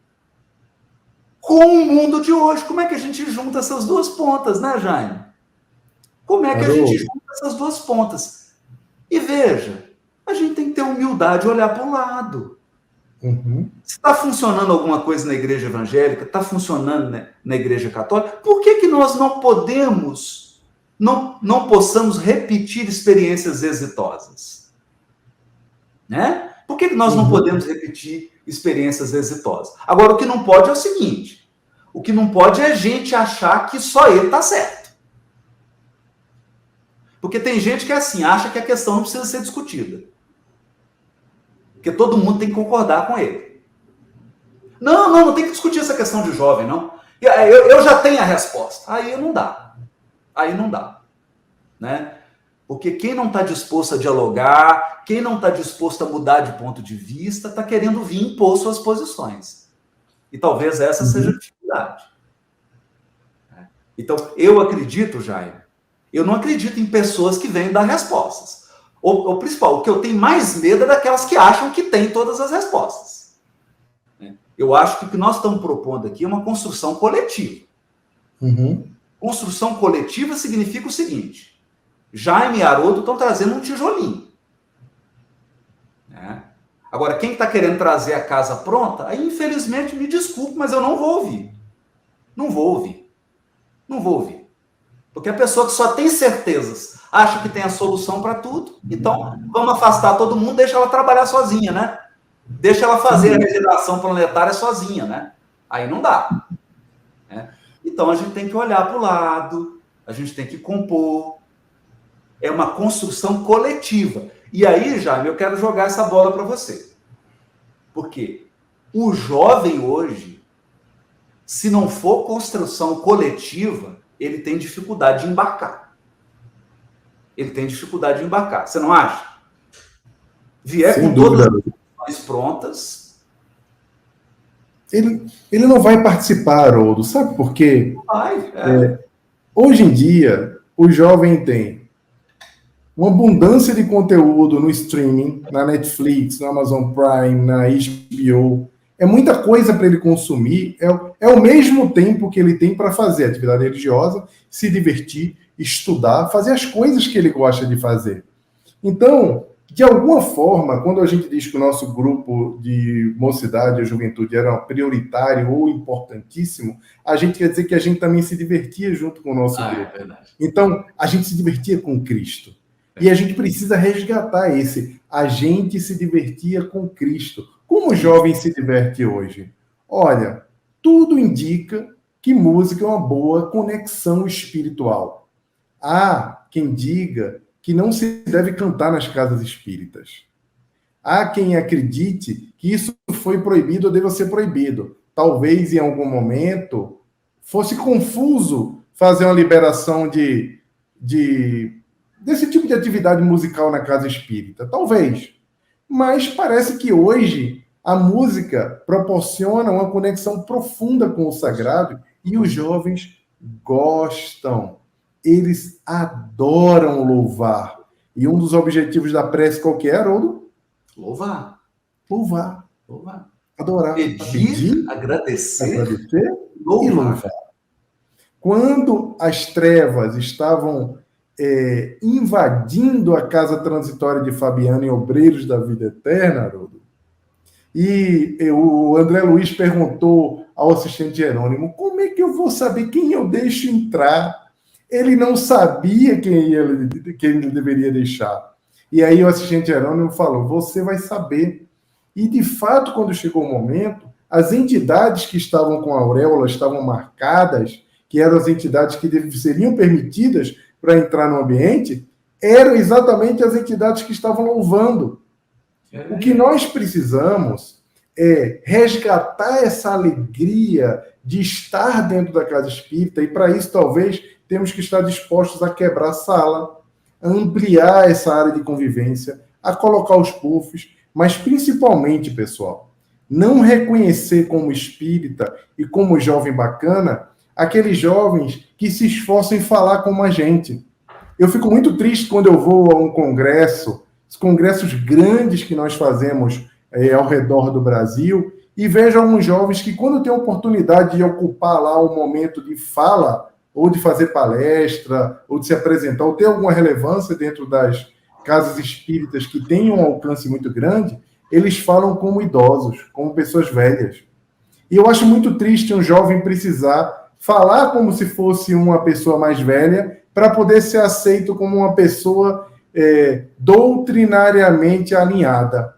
com o mundo de hoje? Como é que a gente junta essas duas pontas, né, Jaime? Como é que a gente junta essas duas pontas? E veja, a gente tem que ter humildade e olhar para o lado. Se está funcionando alguma coisa na igreja evangélica, está funcionando, né, na igreja católica, por que nós não podemos, não possamos repetir experiências exitosas? Né? Por que nós não podemos repetir experiências exitosas? Agora, o que não pode é o seguinte, o que não pode é a gente achar que só ele está certo. Porque tem gente que é assim, acha que a questão não precisa ser discutida. Porque todo mundo tem que concordar com ele. Não tem que discutir essa questão de jovem, não. Eu já tenho a resposta. Aí não dá. Né? Porque quem não está disposto a dialogar, quem não está disposto a mudar de ponto de vista, está querendo vir impor suas posições. E talvez essa seja a dificuldade. Então, eu acredito, Jaime, eu não acredito em pessoas que venham dar respostas. O principal, o que eu tenho mais medo é daquelas que acham que tem todas as respostas. Eu acho que o que nós estamos propondo aqui é uma construção coletiva. Construção coletiva significa o seguinte, Jaime e Haroldo estão trazendo um tijolinho. Agora, quem está querendo trazer a casa pronta, aí, infelizmente, me desculpe, mas eu não vou ouvir. Não vou ouvir. Porque a pessoa que só tem certezas acha que tem a solução para tudo. Então, vamos afastar todo mundo, deixa ela trabalhar sozinha, né? Deixa ela fazer a regeneração planetária sozinha, né? Aí não dá. Então, a gente tem que olhar para o lado, a gente tem que compor. É uma construção coletiva. E aí, Jaime, eu quero jogar essa bola para você. Porque o jovem hoje, se não for construção coletiva, ele tem dificuldade de embarcar. Você não acha? Vier sem com dúvida. Todas as questões prontas. Ele não vai participar, Haroldo. Sabe por quê? Hoje em dia, o jovem tem uma abundância de conteúdo no streaming, na Netflix, na Amazon Prime, na HBO. É muita coisa para ele consumir. É o mesmo tempo que ele tem para fazer atividade religiosa, se divertir, estudar, fazer as coisas que ele gosta de fazer. Então, de alguma forma, quando a gente diz que o nosso grupo de mocidade e juventude era prioritário ou importantíssimo, a gente quer dizer que a gente também se divertia junto com o nosso grupo. É verdade. Então, a gente se divertia com Cristo. E a gente precisa resgatar esse. A gente se divertia com Cristo. Como o jovem se diverte hoje? Olha, tudo indica que música é uma boa conexão espiritual. Há quem diga que não se deve cantar nas casas espíritas. Há quem acredite que isso foi proibido ou deva ser proibido. Talvez, em algum momento, fosse confuso fazer uma liberação desse tipo de atividade musical na casa espírita. Talvez. Mas parece que hoje a música proporciona uma conexão profunda com o sagrado e os jovens gostam. Eles adoram louvar. E um dos objetivos da prece qual que é, Haroldo? Louvar. Louvar. Louvar. Adorar. Pedir, agradecer e louvar. Quando as trevas estavam invadindo a casa transitória de Fabiano em Obreiros da Vida Eterna, Haroldo, e o André Luiz perguntou ao assistente Jerônimo, como é que eu vou saber quem eu deixo entrar? Ele não sabia quem ele deveria deixar. E aí o assistente Jerônimo falou, você vai saber. E, de fato, quando chegou o momento, as entidades que estavam com a auréola estavam marcadas, que eram as entidades que seriam permitidas para entrar no ambiente, eram exatamente as entidades que estavam louvando. O que nós precisamos é resgatar essa alegria de estar dentro da casa espírita, e para isso, talvez, temos que estar dispostos a quebrar a sala, a ampliar essa área de convivência, a colocar os puffs, mas principalmente, pessoal, não reconhecer como espírita e como jovem bacana aqueles jovens que se esforçam em falar como a gente. Eu fico muito triste quando eu vou a um congresso, os congressos grandes que nós fazemos ao redor do Brasil, e vejo alguns jovens que, quando têm a oportunidade de ocupar lá um momento de fala, ou de fazer palestra, ou de se apresentar, ou ter alguma relevância dentro das casas espíritas que têm um alcance muito grande, eles falam como idosos, como pessoas velhas. E eu acho muito triste um jovem precisar falar como se fosse uma pessoa mais velha para poder ser aceito como uma pessoa doutrinariamente alinhada.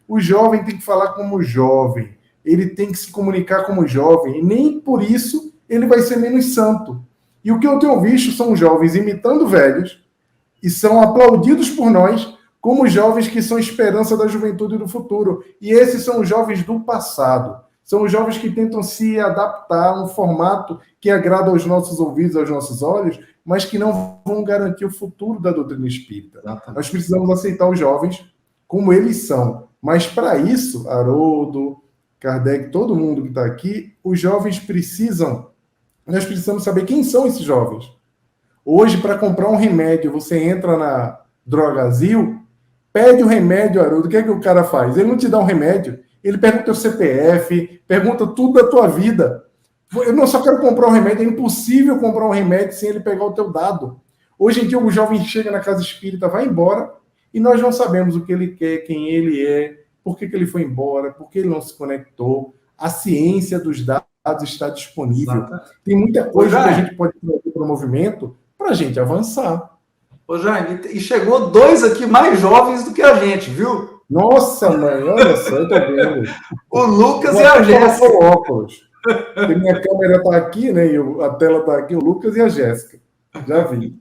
O jovem tem que falar como jovem, ele tem que se comunicar como jovem, e nem por isso ele vai ser menos santo. E o que eu tenho visto são jovens imitando velhos, e são aplaudidos por nós como jovens que são esperança da juventude e do futuro. E esses são os jovens do passado. São os jovens que tentam se adaptar a um formato que agrada aos nossos ouvidos, aos nossos olhos, mas que não vão garantir o futuro da doutrina espírita. Nós precisamos aceitar os jovens como eles são. Mas para isso, Haroldo, Kardec, todo mundo que está aqui, os jovens nós precisamos saber quem são esses jovens. Hoje, para comprar um remédio, você entra na Drogazil, pede o remédio, Haroldo, o que é que o cara faz? Ele não te dá um remédio, ele pergunta o CPF, pergunta tudo da tua vida. Eu não só quero comprar um remédio, é impossível comprar um remédio sem ele pegar o teu dado. Hoje em dia, o jovem chega na casa espírita, vai embora, e nós não sabemos o que ele quer, quem ele é, por que ele foi embora, por que ele não se conectou. A ciência dos dados está disponível. Exatamente. Tem muita coisa que a gente pode trazer para o movimento para a gente avançar. Ô, Jaime, e chegou 2 aqui mais jovens do que a gente, viu? Nossa, mãe, olha só, eu tô vendo. O Lucas e a Jéssica. Óculos. Porque minha câmera está aqui, né? E a tela está aqui, o Lucas e a Jéssica. Já vi.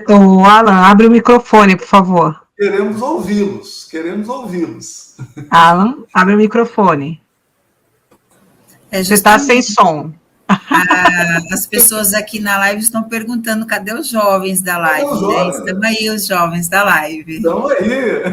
O Alan, abre o microfone, por favor. Queremos ouvi-los. Alan, abre o microfone. Você está sem som. As pessoas aqui na live estão perguntando cadê os jovens da live, né? Estão aí os jovens da live. Estão aí.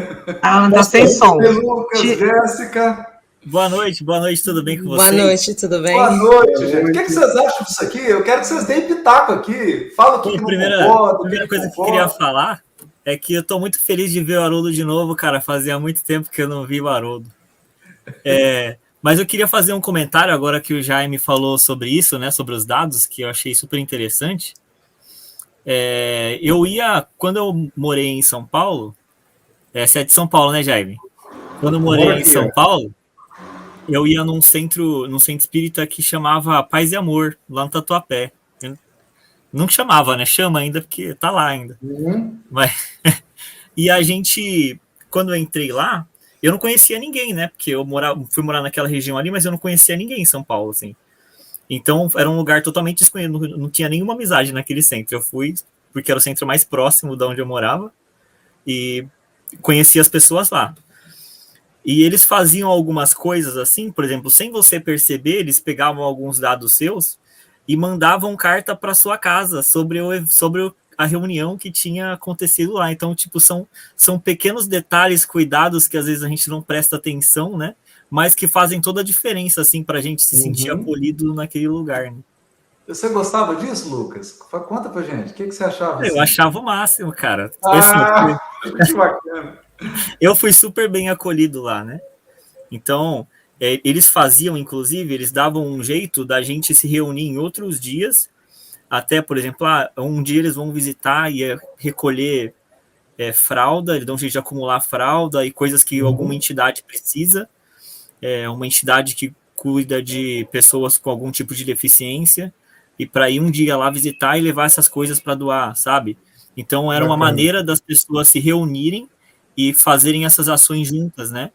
Alan está sem som. Lucas, Jéssica. Boa noite, tudo bem com vocês? Boa noite, tudo bem? Boa noite, gente. O que vocês acham disso aqui? Eu quero que vocês deem pitaco aqui. Fala tudo que não concorda. A primeira coisa que eu queria falar é que eu estou muito feliz de ver o Haroldo de novo, cara. Fazia muito tempo que eu não vi o Haroldo. Mas eu queria fazer um comentário agora que o Jaime falou sobre isso, né? Sobre os dados, que eu achei super interessante. Eu ia, quando eu morei em São Paulo, você é de São Paulo, né, Jaime? Quando eu morei em São Paulo, eu ia num centro espírita que chamava Paz e Amor, lá no Tatuapé. Não chamava, né? Chama ainda, porque tá lá ainda. Mas, e a gente, quando eu entrei lá, eu não conhecia ninguém, né? Porque eu fui morar naquela região ali, mas eu não conhecia ninguém em São Paulo, assim. Então, era um lugar totalmente desconhecido, não tinha nenhuma amizade naquele centro. Eu fui porque era o centro mais próximo de onde eu morava e conhecia as pessoas lá. E eles faziam algumas coisas assim, por exemplo, sem você perceber, eles pegavam alguns dados seus e mandavam carta para sua casa sobre a reunião que tinha acontecido lá. Então, tipo, são pequenos detalhes, cuidados que às vezes a gente não presta atenção, né? Mas que fazem toda a diferença, assim, para a gente se sentir acolhido naquele lugar, né? Você gostava disso, Lucas? Conta pra gente. O que você achava? Eu achava o máximo, cara. Que bacana. Eu fui super bem acolhido lá, né? Então, eles faziam, inclusive, eles davam um jeito da gente se reunir em outros dias, até, por exemplo, um dia eles vão visitar e recolher fralda, eles dão um jeito de acumular fralda e coisas que alguma entidade precisa, uma entidade que cuida de pessoas com algum tipo de deficiência, e para ir um dia lá visitar e levar essas coisas para doar, sabe? Então, era uma maneira das pessoas se reunirem e fazerem essas ações juntas, né?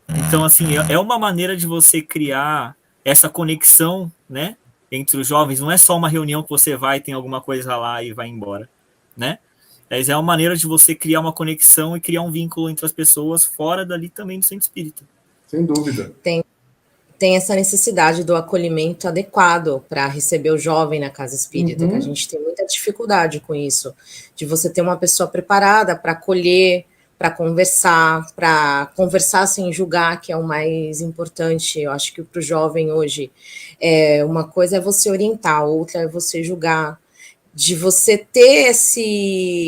Então, assim, é uma maneira de você criar essa conexão, né, entre os jovens. Não é só uma reunião que você vai, tem alguma coisa lá e vai embora, né? Mas é uma maneira de você criar uma conexão e criar um vínculo entre as pessoas fora dali também do centro espírita. Sem dúvida. Tem essa necessidade do acolhimento adequado para receber o jovem na casa espírita, que a gente tem muita dificuldade com isso, de você ter uma pessoa preparada para acolher, para conversar sem julgar, que é o mais importante. Eu acho que para o jovem hoje, uma coisa é você orientar, outra é você julgar, de você ter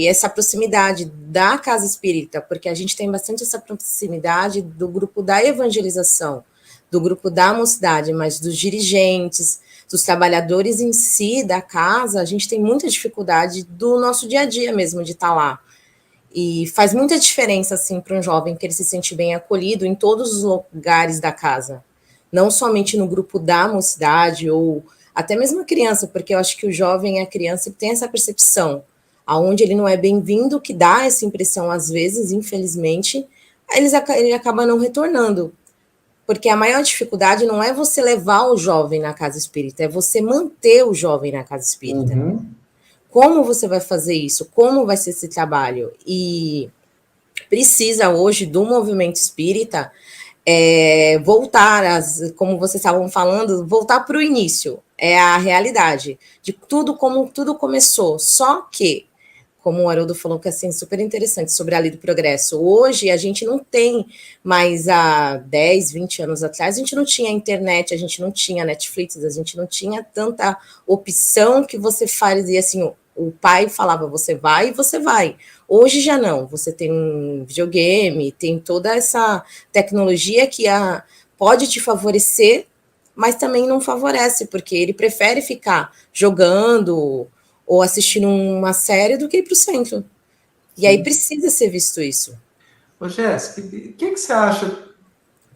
essa proximidade da casa espírita, porque a gente tem bastante essa proximidade do grupo da evangelização, do grupo da mocidade, mas dos dirigentes, dos trabalhadores em si da casa, a gente tem muita dificuldade do nosso dia a dia mesmo de estar lá. E faz muita diferença, assim, para um jovem que ele se sente bem acolhido em todos os lugares da casa, não somente no grupo da mocidade ou até mesmo a criança, porque eu acho que o jovem e a criança tem essa percepção, aonde ele não é bem-vindo, que dá essa impressão às vezes, infelizmente, ele acaba não retornando. Porque a maior dificuldade não é você levar o jovem na casa espírita, é você manter o jovem na casa espírita. Como você vai fazer isso? Como vai ser esse trabalho? E precisa hoje do movimento espírita voltar, como vocês estavam falando, voltar para o início. É a realidade de tudo, como tudo começou. Só que, como o Haroldo falou, que é assim, super interessante, sobre a lei do progresso. Hoje, a gente não tem mais, há 10, 20 anos atrás, a gente não tinha internet, a gente não tinha Netflix, a gente não tinha tanta opção que você fazia assim, o pai falava, você vai e você vai. Hoje já não, você tem um videogame, tem toda essa tecnologia que pode te favorecer, mas também não favorece, porque ele prefere ficar jogando ou assistindo uma série do que ir para o centro. E aí precisa ser visto isso. Ô, Jéssica, o que você acha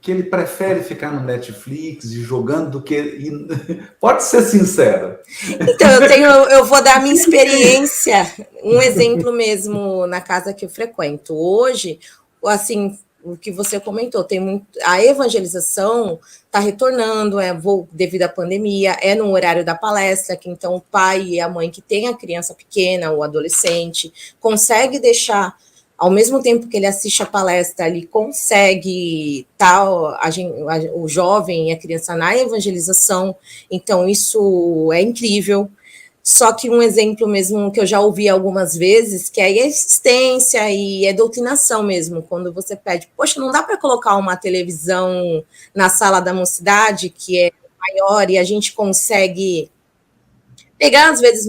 que ele prefere ficar no Netflix e jogando do que... Pode ser sincera. Então, eu vou dar a minha experiência, um exemplo mesmo na casa que eu frequento. Hoje, assim, o que você comentou, a evangelização está retornando, devido à pandemia, no horário da palestra, que então o pai e a mãe que tem a criança pequena, o adolescente, consegue deixar, ao mesmo tempo que ele assiste a palestra, ele consegue o jovem e a criança na evangelização, então isso é incrível. Só que um exemplo mesmo que eu já ouvi algumas vezes, que é a existência e a doutrinação mesmo, quando você pede, poxa, não dá para colocar uma televisão na sala da mocidade, que é maior, e a gente consegue pegar, às vezes,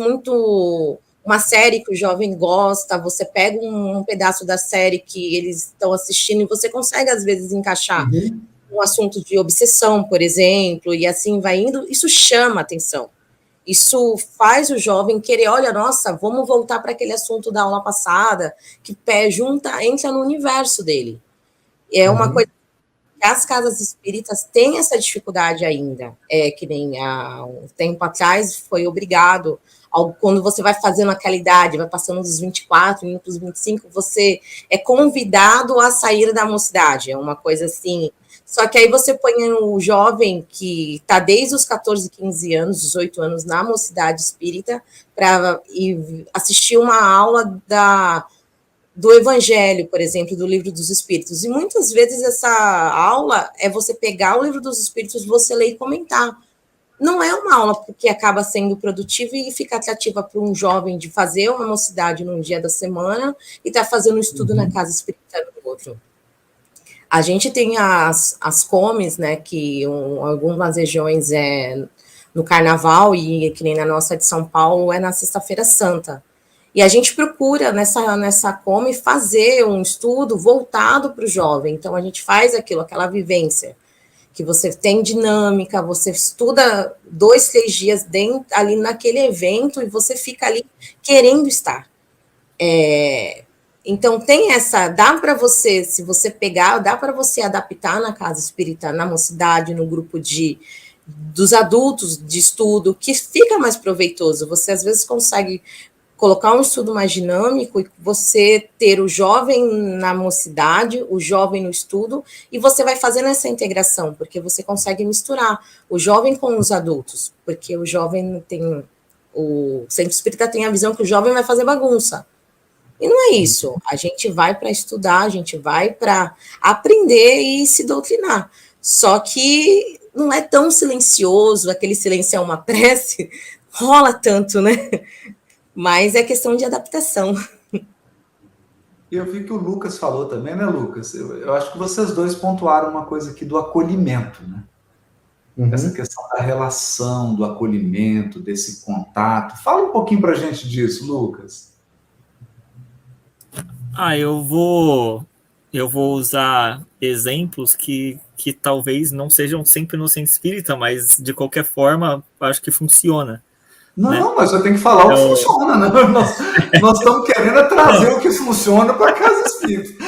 uma série que o jovem gosta, você pega um pedaço da série que eles estão assistindo e você consegue, às vezes, encaixar um assunto de obsessão, por exemplo, e assim vai indo, isso chama atenção. Isso faz o jovem querer, olha, nossa, vamos voltar para aquele assunto da aula passada, que entra no universo dele. É uma coisa que as casas espíritas têm essa dificuldade ainda. É que nem há um tempo atrás foi obrigado, quando você vai fazendo aquela idade, vai passando dos 24, indo para os 25, você é convidado a sair da mocidade. É uma coisa assim. Só que aí você põe um jovem que está desde os 14, 15 anos, 18 anos na mocidade espírita para assistir uma aula do Evangelho, por exemplo, do Livro dos Espíritos. E muitas vezes essa aula é você pegar o Livro dos Espíritos, você ler e comentar. Não é uma aula que acaba sendo produtiva e fica atrativa para um jovem de fazer uma mocidade num dia da semana e estar fazendo um estudo na casa espírita no outro. A gente tem as comes, né, que algumas regiões é no Carnaval, e que nem na nossa de São Paulo é na Sexta-feira Santa. E a gente procura nessa come fazer um estudo voltado para o jovem. Então a gente faz aquela vivência, que você tem dinâmica, você estuda 2, 3 dias ali naquele evento e você fica ali querendo estar. Então tem dá para você, se você pegar, dá para você adaptar na casa espírita, na mocidade, no grupo dos adultos de estudo, que fica mais proveitoso. Você às vezes consegue colocar um estudo mais dinâmico e você ter o jovem na mocidade, o jovem no estudo, e você vai fazendo essa integração, porque você consegue misturar o jovem com os adultos, porque o jovem o centro espírita tem a visão que o jovem vai fazer bagunça. E não é isso. A gente vai para estudar, a gente vai para aprender e se doutrinar. Só que não é tão silencioso, aquele silêncio é uma prece, rola tanto, né? Mas é questão de adaptação. E eu vi que o Lucas falou também, né, Lucas? Eu acho que vocês dois pontuaram uma coisa aqui do acolhimento, né? Essa questão da relação, do acolhimento, desse contato. Fala um pouquinho para a gente disso, Lucas. Eu vou usar exemplos que talvez não sejam sempre no centro espírita, mas de qualquer forma acho que funciona. Não, né? Mas você tem que falar o que funciona, né? Nós estamos querendo trazer o que funciona para a casa espírita.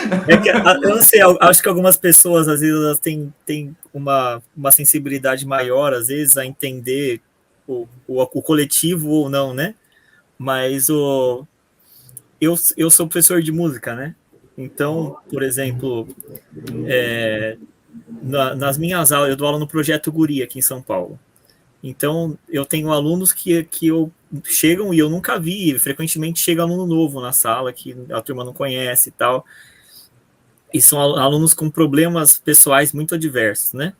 Eu não sei, acho que algumas pessoas, às vezes, elas têm uma sensibilidade maior, às vezes, a entender o coletivo ou não, né? Mas eu sou professor de música, né? Então, por exemplo, nas minhas aulas, eu dou aula no Projeto Guri aqui em São Paulo. Então, eu tenho alunos que chegam e eu nunca vi, frequentemente chega aluno novo na sala que a turma não conhece e tal, e são alunos com problemas pessoais muito adversos, né?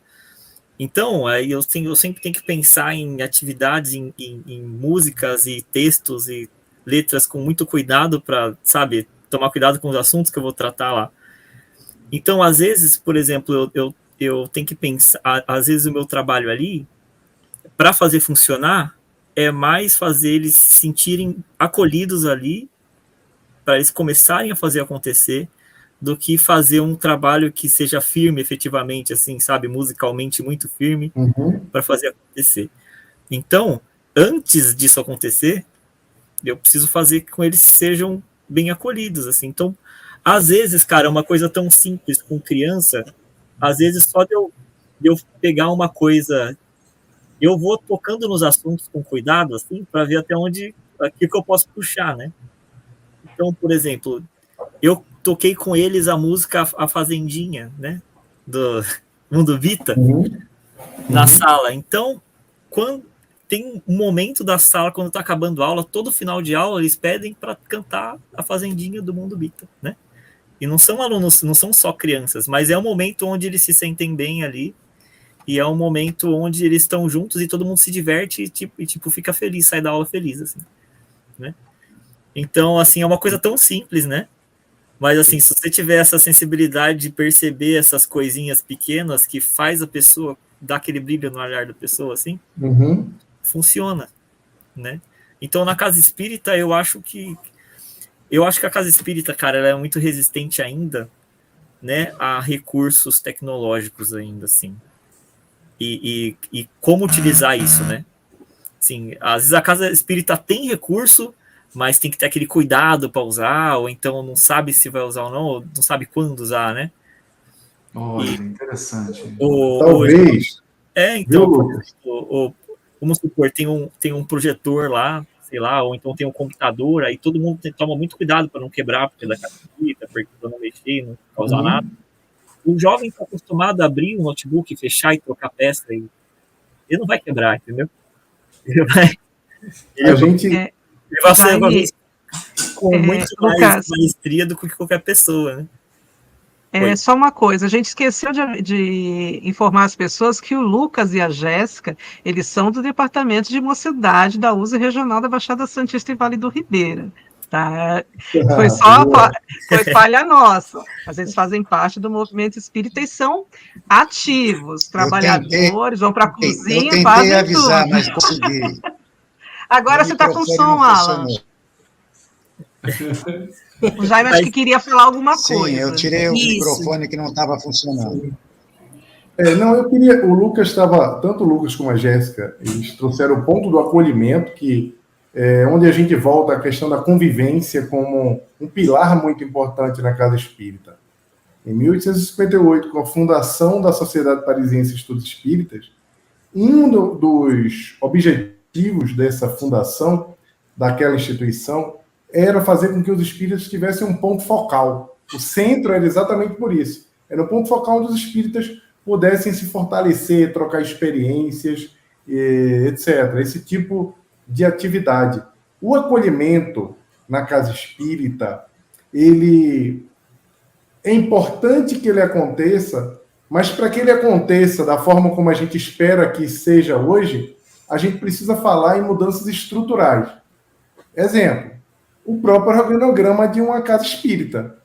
Então, aí eu sempre tenho que pensar em atividades, em músicas e textos e letras com muito cuidado para, sabe, tomar cuidado com os assuntos que eu vou tratar lá. Então, às vezes, por exemplo, eu tenho que pensar, às vezes o meu trabalho ali, para fazer funcionar, é mais fazer eles se sentirem acolhidos ali, para eles começarem a fazer acontecer, do que fazer um trabalho que seja firme, efetivamente, assim, sabe, musicalmente muito firme, para fazer acontecer. Então, antes disso acontecer, eu preciso fazer com eles sejam bem acolhidos, assim. Então, às vezes, cara, uma coisa tão simples com criança, às vezes só de eu pegar uma coisa, eu vou tocando nos assuntos com cuidado, assim, para ver até onde, aqui que eu posso puxar, né? Então, por exemplo, eu toquei com eles a música A Fazendinha, né? Do Mundo Bita, na sala. Então, quando tem um momento da sala, quando está acabando a aula, todo final de aula, eles pedem para cantar A Fazendinha do Mundo Bita, né? E não são alunos, não são só crianças, mas é um momento onde eles se sentem bem ali, e é um momento onde eles estão juntos e todo mundo se diverte e tipo, fica feliz, sai da aula feliz, assim, né? Então, assim, é uma coisa tão simples, né? Mas, assim, se você tiver essa sensibilidade de perceber essas coisinhas pequenas que faz a pessoa dar aquele brilho no olhar da pessoa, assim, funciona, né? Então, na casa espírita, eu acho que a casa espírita, cara, ela é muito resistente ainda, né, a recursos tecnológicos ainda, assim. E como utilizar isso, né? Assim, às vezes a casa espírita tem recurso, mas tem que ter aquele cuidado para usar, ou então não sabe se vai usar ou não, ou não sabe quando usar, né? Olha, interessante. Talvez. Então, vamos supor, tem um projetor lá, sei lá, ou então tem um computador, aí todo mundo toma muito cuidado para não quebrar, porque da casa espírita, porque para não mexer, não causar nada. O jovem está acostumado a abrir um notebook, fechar e trocar peça, e ele não vai quebrar, entendeu? Ele vai ser com muito mais maestria do que qualquer pessoa, né? Só uma coisa, a gente esqueceu de informar as pessoas que o Lucas e a Jéssica, eles são do Departamento de Mocidade da USA Regional da Baixada Santista e Vale do Ribeira. Tá? Foi falha nossa, mas eles fazem parte do movimento espírita e são ativos, trabalhadores, vão para a cozinha, eu tentei avisar, mas consegui. Agora você está com som, Alan. O Jaime acho que queria falar alguma coisa. Sim, eu tirei o microfone que não estava funcionando. Eu queria... Tanto o Lucas como a Jéssica, eles trouxeram o ponto do acolhimento, que onde a gente volta à questão da convivência como um pilar muito importante na casa espírita. Em 1858, com a fundação da Sociedade Parisiense de Estudos Espíritas, um dos objetivos dessa fundação, daquela instituição, era fazer com que os espíritas tivessem um ponto focal. O centro era exatamente por isso. Era um ponto focal onde os espíritas pudessem se fortalecer, trocar experiências, etc. Esse tipo de atividade. O acolhimento na casa espírita, ele é importante que ele aconteça, mas para que ele aconteça da forma como a gente espera que seja hoje, a gente precisa falar em mudanças estruturais. Exemplo, o próprio organograma de uma casa espírita.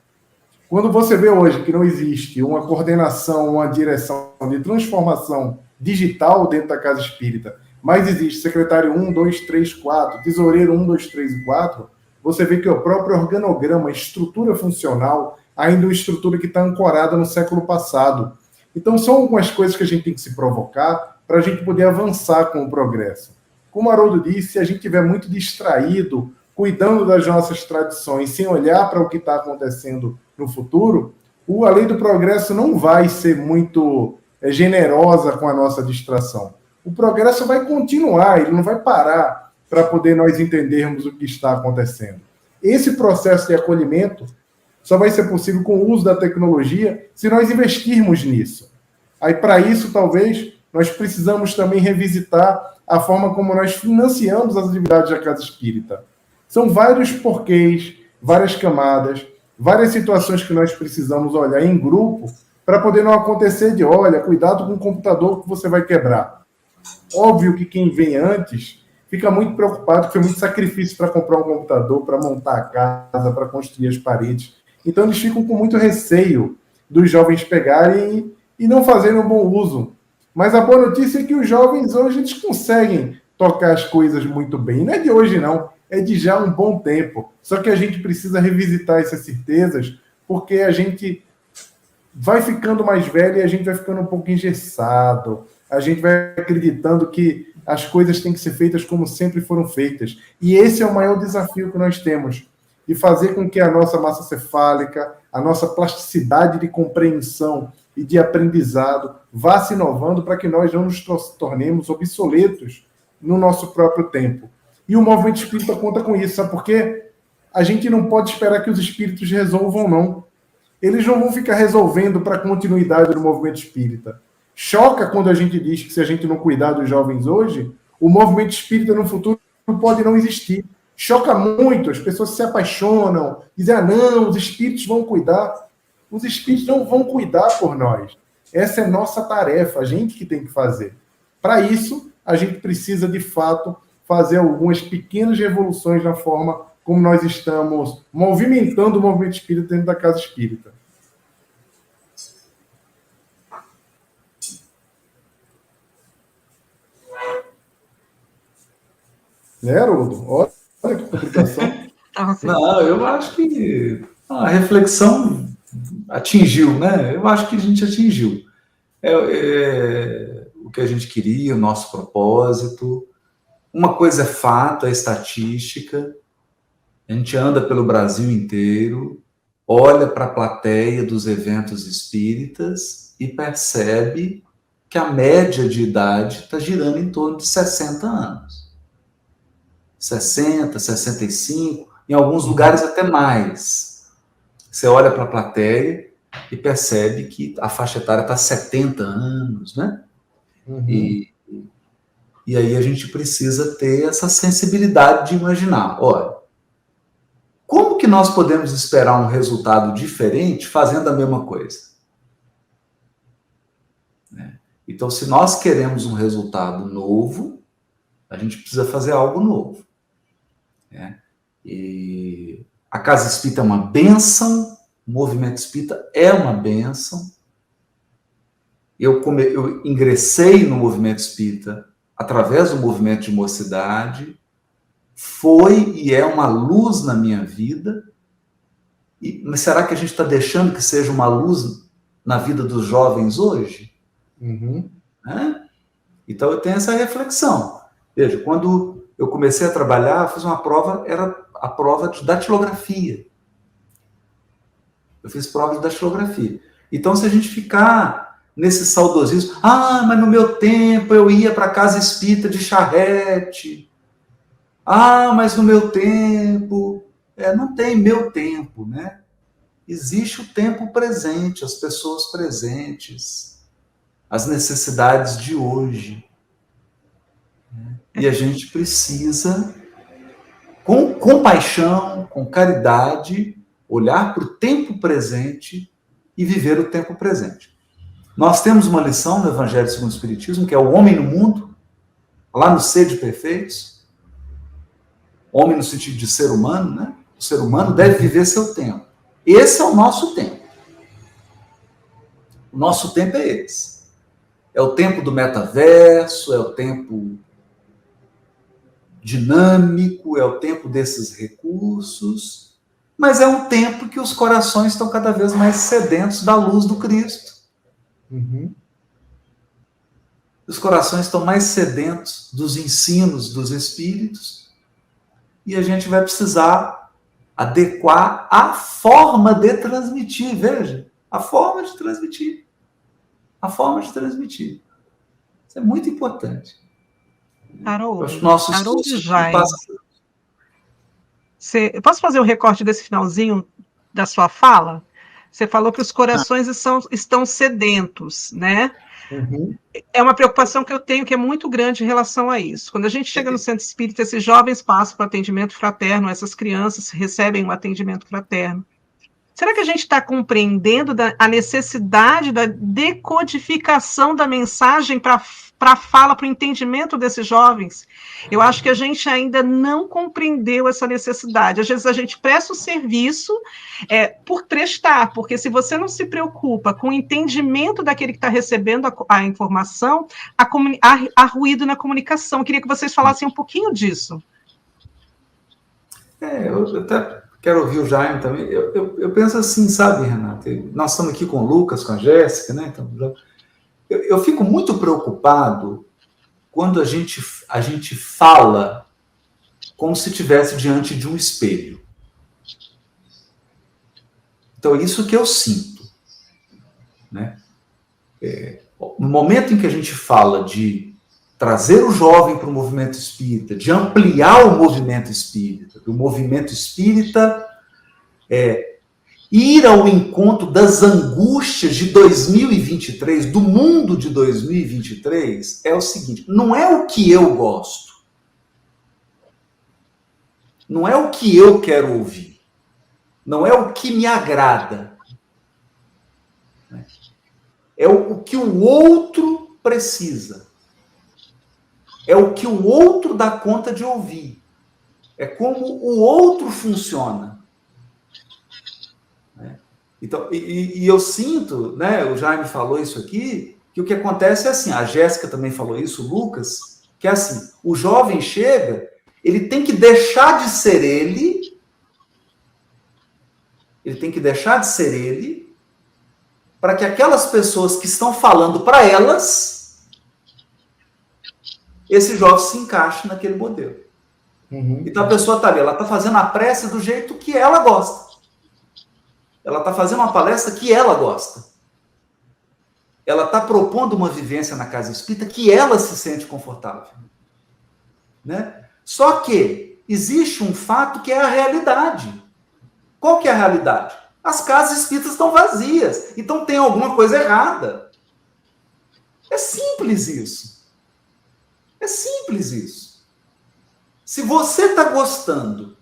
Quando você vê hoje que não existe uma coordenação, uma direção de transformação digital dentro da casa espírita, mas existe secretário 1, 2, 3, 4, tesoureiro 1, 2, 3 e 4, você vê que o próprio organograma, a estrutura funcional, ainda é uma estrutura que está ancorada no século passado. Então, são algumas coisas que a gente tem que se provocar para a gente poder avançar com o progresso. Como o Haroldo disse, se a gente estiver muito distraído, cuidando das nossas tradições, sem olhar para o que está acontecendo no futuro, a lei do progresso não vai ser muito generosa com a nossa distração. O progresso vai continuar, ele não vai parar para poder nós entendermos o que está acontecendo. Esse processo de acolhimento só vai ser possível com o uso da tecnologia se nós investirmos nisso. Aí, para isso, talvez, nós precisamos também revisitar a forma como nós financiamos as atividades da Casa Espírita. São vários porquês, várias camadas, várias situações que nós precisamos olhar em grupo para poder não acontecer de, olha, cuidado com o computador que você vai quebrar. Óbvio que quem vem antes fica muito preocupado, que foi muito sacrifício para comprar um computador, para montar a casa, para construir as paredes. Então, eles ficam com muito receio dos jovens pegarem e não fazerem um bom uso. Mas a boa notícia é que os jovens hoje eles conseguem tocar as coisas muito bem. Não é de hoje, não. É de já um bom tempo. Só que a gente precisa revisitar essas certezas, porque a gente vai ficando mais velho e a gente vai ficando um pouco engessado. A gente vai acreditando que as coisas têm que ser feitas como sempre foram feitas. E esse é o maior desafio que nós temos, de fazer com que a nossa massa cefálica, a nossa plasticidade de compreensão e de aprendizado vá se inovando para que nós não nos tornemos obsoletos no nosso próprio tempo. E o movimento espírita conta com isso, sabe por quê? A gente não pode esperar que os espíritos resolvam, não. Eles não vão ficar resolvendo para a continuidade do movimento espírita. Choca quando a gente diz que se a gente não cuidar dos jovens hoje, o movimento espírita no futuro pode não existir. Choca muito, as pessoas se apaixonam, dizem, não, os espíritos vão cuidar. Os espíritos não vão cuidar por nós. Essa é nossa tarefa, a gente que tem que fazer. Para isso, a gente precisa, de fato, fazer algumas pequenas revoluções na forma como nós estamos movimentando o movimento espírita dentro da casa espírita. Né, Haroldo? Olha que complicação. Não, eu acho que a reflexão atingiu, né? Eu acho que a gente atingiu. O que a gente queria, o nosso propósito. Uma coisa é fato, é estatística. A gente anda pelo Brasil inteiro, olha para a plateia dos eventos espíritas e percebe que a média de idade está girando em torno de 60 anos. 60, 65, em alguns lugares até mais. Você olha para a plateia e percebe que a faixa etária está 70 anos, né? E aí a gente precisa ter essa sensibilidade de imaginar, olha, como que nós podemos esperar um resultado diferente fazendo a mesma coisa? Então, se nós queremos um resultado novo, a gente precisa fazer algo novo. E a Casa Espírita é uma bênção, o movimento espírita é uma bênção. Eu ingressei no movimento espírita através do movimento de mocidade, foi e é uma luz na minha vida. Mas será que a gente está deixando que seja uma luz na vida dos jovens hoje? Então eu tenho essa reflexão. Veja, quando eu comecei a trabalhar, eu fiz uma prova, era a prova de datilografia. Eu fiz prova de datilografia. Então, se a gente ficar nesse saudosismo, mas no meu tempo eu ia para a casa espírita de charrete. Mas no meu tempo... não tem meu tempo, né? Existe o tempo presente, as pessoas presentes, as necessidades de hoje. E a gente precisa, com compaixão, com caridade, olhar para o tempo presente e viver o tempo presente. Nós temos uma lição no Evangelho segundo o Espiritismo, que é o homem no mundo, lá no Sede Perfeitos. Homem no sentido de ser humano, né? O ser humano deve viver seu tempo. Esse é o nosso tempo. O nosso tempo é esse. É o tempo do metaverso, é o tempo dinâmico, é o tempo desses recursos, mas é um tempo que os corações estão cada vez mais sedentos da luz do Cristo. Os corações estão mais sedentos dos ensinos dos Espíritos e a gente vai precisar adequar a forma de transmitir, veja, a forma de transmitir. A forma de transmitir. Isso é muito importante. Haroldo Jaime, eu posso fazer um recorte desse finalzinho da sua fala? Você falou que os corações estão sedentos, né? É uma preocupação que eu tenho que é muito grande em relação a isso. Quando a gente chega no centro espírita, esses jovens passam para atendimento fraterno, essas crianças recebem um atendimento fraterno. Será que a gente está compreendendo a necessidade da decodificação da mensagem para a fala, para o entendimento desses jovens? Eu acho que a gente ainda não compreendeu essa necessidade. Às vezes a gente presta o serviço por prestar, porque se você não se preocupa com o entendimento daquele que está recebendo a informação, há ruído na comunicação. Eu queria que vocês falassem um pouquinho disso. Eu até... quero ouvir o Jaime também. Eu penso assim, sabe, Renata? Nós estamos aqui com o Lucas, com a Jéssica, né? Então, eu fico muito preocupado quando a gente fala como se estivesse diante de um espelho. Então, isso que eu sinto. Né? No momento em que a gente fala de trazer o jovem para o movimento espírita, de ampliar o movimento espírita, do movimento espírita ir ao encontro das angústias de 2023, do mundo de 2023, é o seguinte, não é o que eu gosto, não é o que eu quero ouvir, não é o que me agrada, é o que o outro precisa. É o que o outro dá conta de ouvir. É como o outro funciona. Então, e eu sinto, né, o Jaime falou isso aqui, que o que acontece é assim, a Jéssica também falou isso, o Lucas, que é assim, o jovem chega, ele tem que deixar de ser ele para que aquelas pessoas que estão falando para elas esse jovem se encaixe naquele modelo. Então a pessoa está ali, ela está fazendo a prece do jeito que ela gosta. Ela está fazendo uma palestra que ela gosta. Ela está propondo uma vivência na casa espírita que ela se sente confortável. Né? Só que existe um fato que é a realidade. Qual que é a realidade? As casas espíritas estão vazias. Então tem alguma coisa errada. É simples isso. É simples isso. Se você está gostando,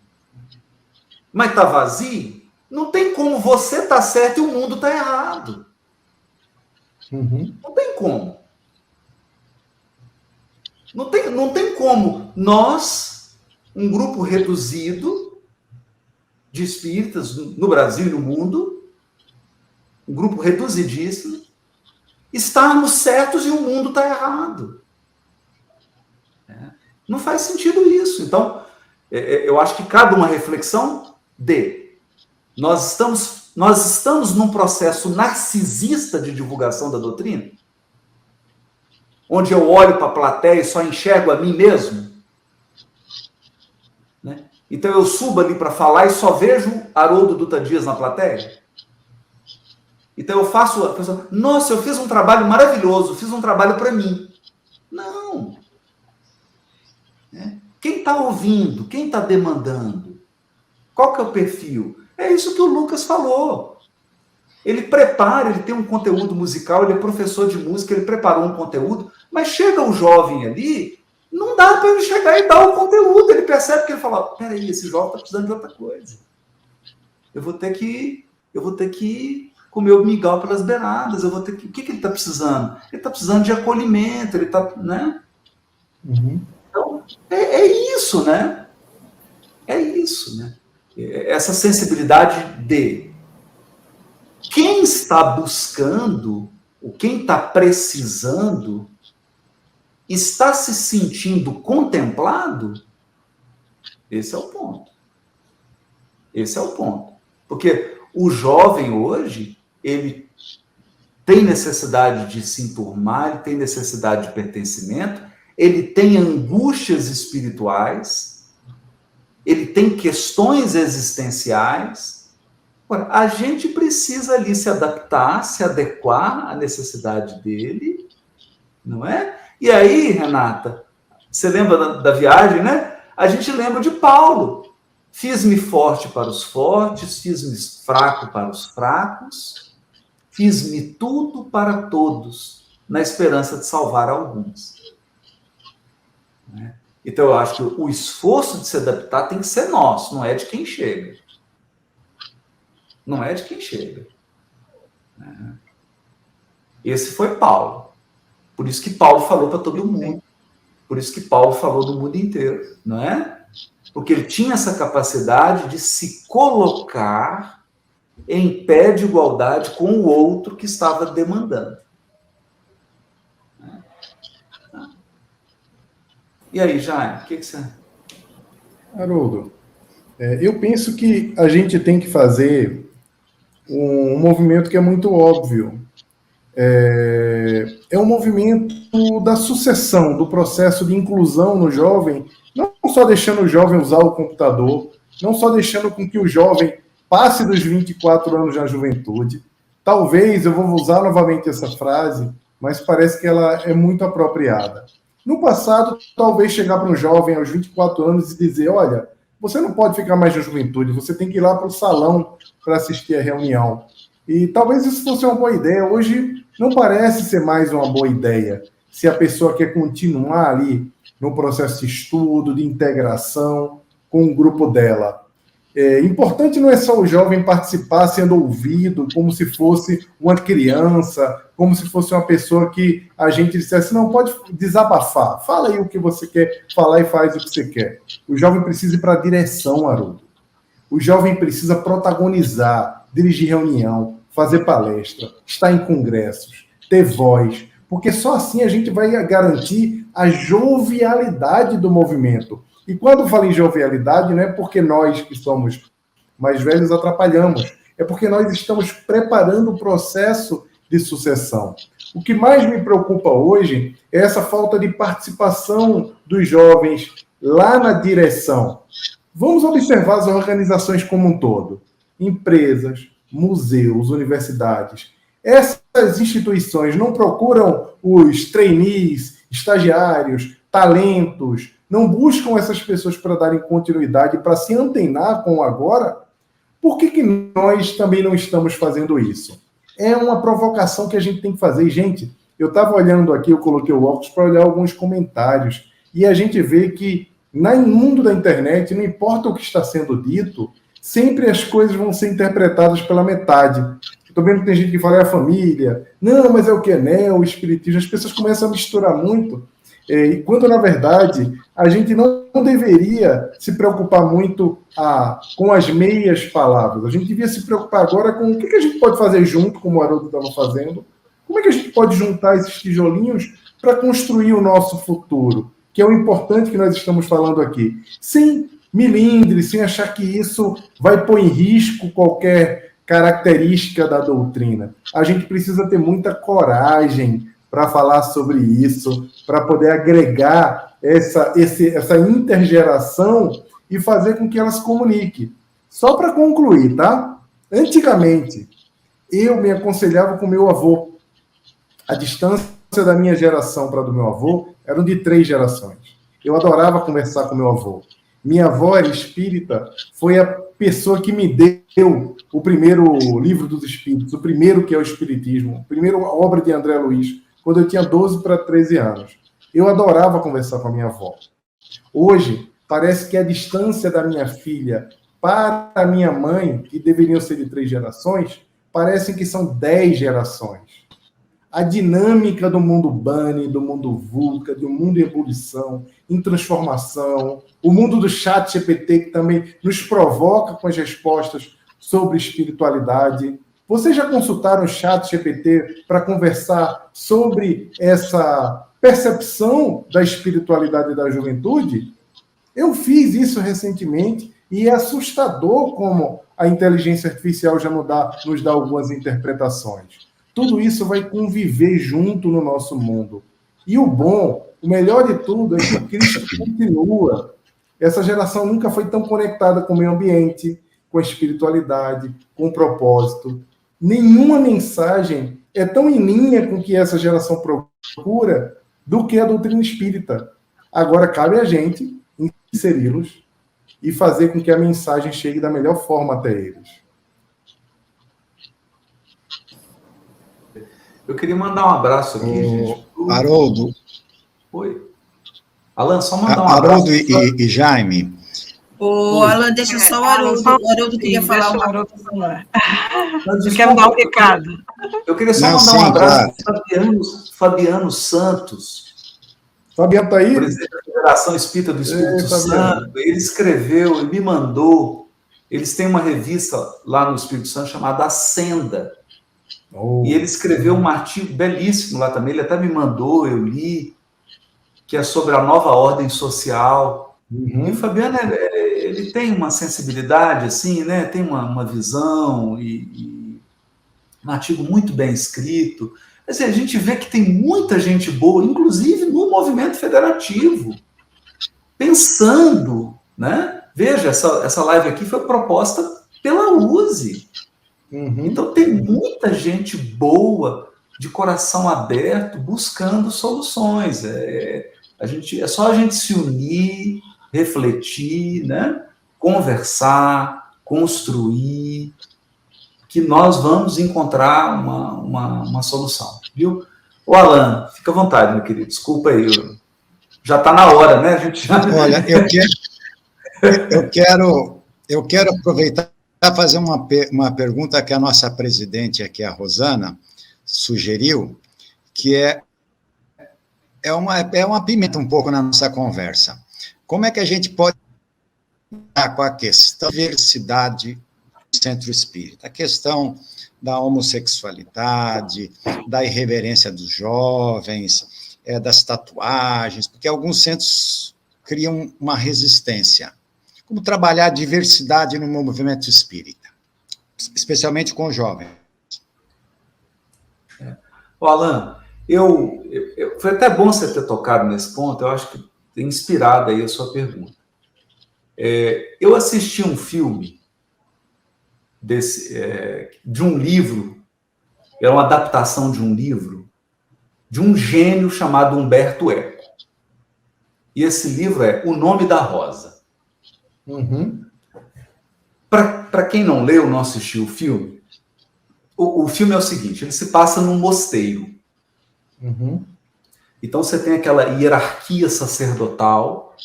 mas está vazio, não tem como você estar certo e o mundo está errado. Não tem como. Não tem como nós, um grupo reduzido de espíritas no Brasil e no mundo, um grupo reduzidíssimo, estarmos certos e o mundo está errado. Não faz sentido isso. Então, eu acho que cabe uma reflexão de nós estamos num processo narcisista de divulgação da doutrina, onde eu olho para a plateia e só enxergo a mim mesmo. Né? Então eu subo ali para falar e só vejo Haroldo Dutra Dias na plateia. Então eu faço a pessoa, nossa, eu fiz um trabalho maravilhoso, fiz um trabalho para mim. Não. Quem está ouvindo? Quem está demandando? Qual que é o perfil? É isso que o Lucas falou. Ele prepara, ele tem um conteúdo musical, ele é professor de música, ele preparou um conteúdo, mas chega o jovem ali, não dá para ele chegar e dar o conteúdo. Ele percebe que ele fala, peraí, esse jovem está precisando de outra coisa. Eu vou ter que comer o mingau pelas beiradas, o que ele está precisando? Ele está precisando de acolhimento, ele está, né? Então, é isso, né? É isso, né? Essa sensibilidade de quem está buscando, ou quem está precisando, está se sentindo contemplado? Esse é o ponto. Esse é o ponto. Porque o jovem hoje, ele tem necessidade de se enturmar, ele tem necessidade de pertencimento, ele tem angústias espirituais, ele tem questões existenciais. Agora, a gente precisa ali se adaptar, se adequar à necessidade dele, não é? E aí, Renata, você lembra da viagem, né? A gente lembra de Paulo. Fiz-me forte para os fortes, fiz-me fraco para os fracos, fiz-me tudo para todos, na esperança de salvar alguns. Então, eu acho que o esforço de se adaptar tem que ser nosso, não é de quem chega. Não é de quem chega. Esse foi Paulo. Por isso que Paulo falou para todo mundo. Por isso que Paulo falou do mundo inteiro, não é? Porque ele tinha essa capacidade de se colocar em pé de igualdade com o outro que estava demandando. E aí, Jaime, o que você... Haroldo, eu penso que a gente tem que fazer um movimento que é muito óbvio. É um movimento da sucessão, do processo de inclusão no jovem, não só deixando o jovem usar o computador, não só deixando com que o jovem passe dos 24 anos na juventude. Talvez, eu vou usar novamente essa frase, mas parece que ela é muito apropriada. No passado, talvez chegar para um jovem aos 24 anos e dizer, olha, você não pode ficar mais na juventude, você tem que ir lá para o salão para assistir a reunião. E talvez isso fosse uma boa ideia. Hoje não parece ser mais uma boa ideia. Se a pessoa quer continuar ali no processo de estudo, de integração com o grupo dela. Importante não é só o jovem participar sendo ouvido, como se fosse uma criança, como se fosse uma pessoa que a gente dissesse, não, pode desabafar, fala aí o que você quer falar e faz o que você quer. O jovem precisa ir para a direção, Haroldo. O jovem precisa protagonizar, dirigir reunião, fazer palestra, estar em congressos, ter voz, porque só assim a gente vai garantir a jovialidade do movimento. E quando eu falo em jovialidade, não é porque nós que somos mais velhos atrapalhamos, é porque nós estamos preparando o processo de sucessão. O que mais me preocupa hoje é essa falta de participação dos jovens lá na direção. Vamos observar as organizações como um todo. Empresas, museus, universidades. Essas instituições não procuram os trainees, estagiários, talentos, não buscam essas pessoas para darem continuidade, para se antenar com o agora? Por que nós também não estamos fazendo isso? É uma provocação que a gente tem que fazer. Gente, eu estava olhando aqui, eu coloquei o óculos para olhar alguns comentários, e a gente vê que no mundo da internet, não importa o que está sendo dito, sempre as coisas vão ser interpretadas pela metade. Estou vendo que tem gente que fala, é a família, não, mas é o que é neo, o espiritismo, as pessoas começam a misturar muito, e quando, na verdade, a gente não deveria se preocupar muito com as meias palavras, a gente devia se preocupar agora com o que a gente pode fazer junto, como o Haroldo estava fazendo, como é que a gente pode juntar esses tijolinhos para construir o nosso futuro, que é o importante que nós estamos falando aqui, sem milindre, sem achar que isso vai pôr em risco qualquer característica da doutrina. A gente precisa ter muita coragem para falar sobre isso, para poder agregar essa intergeração e fazer com que ela se comunique. Só para concluir, tá? Antigamente, eu me aconselhava com meu avô. A distância da minha geração para a do meu avô eram de 3 gerações. Eu adorava conversar com meu avô. Minha avó era espírita, foi a pessoa que me deu o primeiro livro dos espíritos, o primeiro que é o Espiritismo, a primeira obra de André Luiz, quando eu tinha 12 para 13 anos. Eu adorava conversar com a minha avó. Hoje, parece que a distância da minha filha para a minha mãe, que deveriam ser de 3 gerações, parecem que são 10 gerações. A dinâmica do mundo Bunny, do mundo VUCA, do mundo em ebulição, em transformação, o mundo do chat GPT, que também nos provoca com as respostas sobre espiritualidade. Vocês já consultaram o chat GPT para conversar sobre essa percepção da espiritualidade da juventude? Eu fiz isso recentemente e é assustador como a inteligência artificial já nos dá algumas interpretações. Tudo isso vai conviver junto no nosso mundo. E o bom, o melhor de tudo, é que Cristo continua. Essa geração nunca foi tão conectada com o meio ambiente, com a espiritualidade, com o propósito. Nenhuma mensagem é tão em linha com o que essa geração procura do que a doutrina espírita. Agora cabe a gente inseri-los e fazer com que a mensagem chegue da melhor forma até eles. Eu queria mandar um abraço aqui, gente. Haroldo. Oi. Alan, só mandar um abraço. Haroldo e Jaime. Ô, Alan, deixa só o Haroldo. O Haroldo queria falar uma coisa. Eu quero dar um recado. Eu queria só mandar um abraço para Fabiano Santos. Fabiano está aí? Presidente da Federação Espírita do Espírito Santo. Ele escreveu e me mandou. Eles têm uma revista lá no Espírito Santo chamada Ascenda. E ele escreveu um artigo belíssimo lá também, ele até me mandou, eu li, que é sobre a nova ordem social. E o Fabiano, ele tem uma sensibilidade, assim, né? Tem uma visão e um artigo muito bem escrito. Assim, a gente vê que tem muita gente boa, inclusive no movimento federativo, pensando, né? Veja, essa live aqui foi proposta pela USE. Então tem muita gente boa, de coração aberto, buscando soluções. É só a gente se unir, refletir, né? Conversar, construir, que nós vamos encontrar uma solução, viu? Ô, Alan, fica à vontade, meu querido, desculpa aí, já está na hora, né? A gente já... Olha, eu quero aproveitar para fazer uma pergunta que a nossa presidente aqui, a Rosana, sugeriu, que é uma pimenta um pouco na nossa conversa. Como é que a gente pode lidar com a questão da diversidade do centro espírita? A questão da homossexualidade, da irreverência dos jovens, das tatuagens, porque alguns centros criam uma resistência. Como trabalhar a diversidade no movimento espírita, especialmente com jovens? Alan, foi até bom você ter tocado nesse ponto, eu acho que tem inspirado aí a sua pergunta. Eu assisti um filme de um livro, é uma adaptação de um livro, de um gênio chamado Humberto Eco. E esse livro é O Nome da Rosa. Uhum. Para quem não leu, não assistiu o filme, o filme é o seguinte, ele se passa num mosteiro. Uhum. Então você tem aquela hierarquia sacerdotal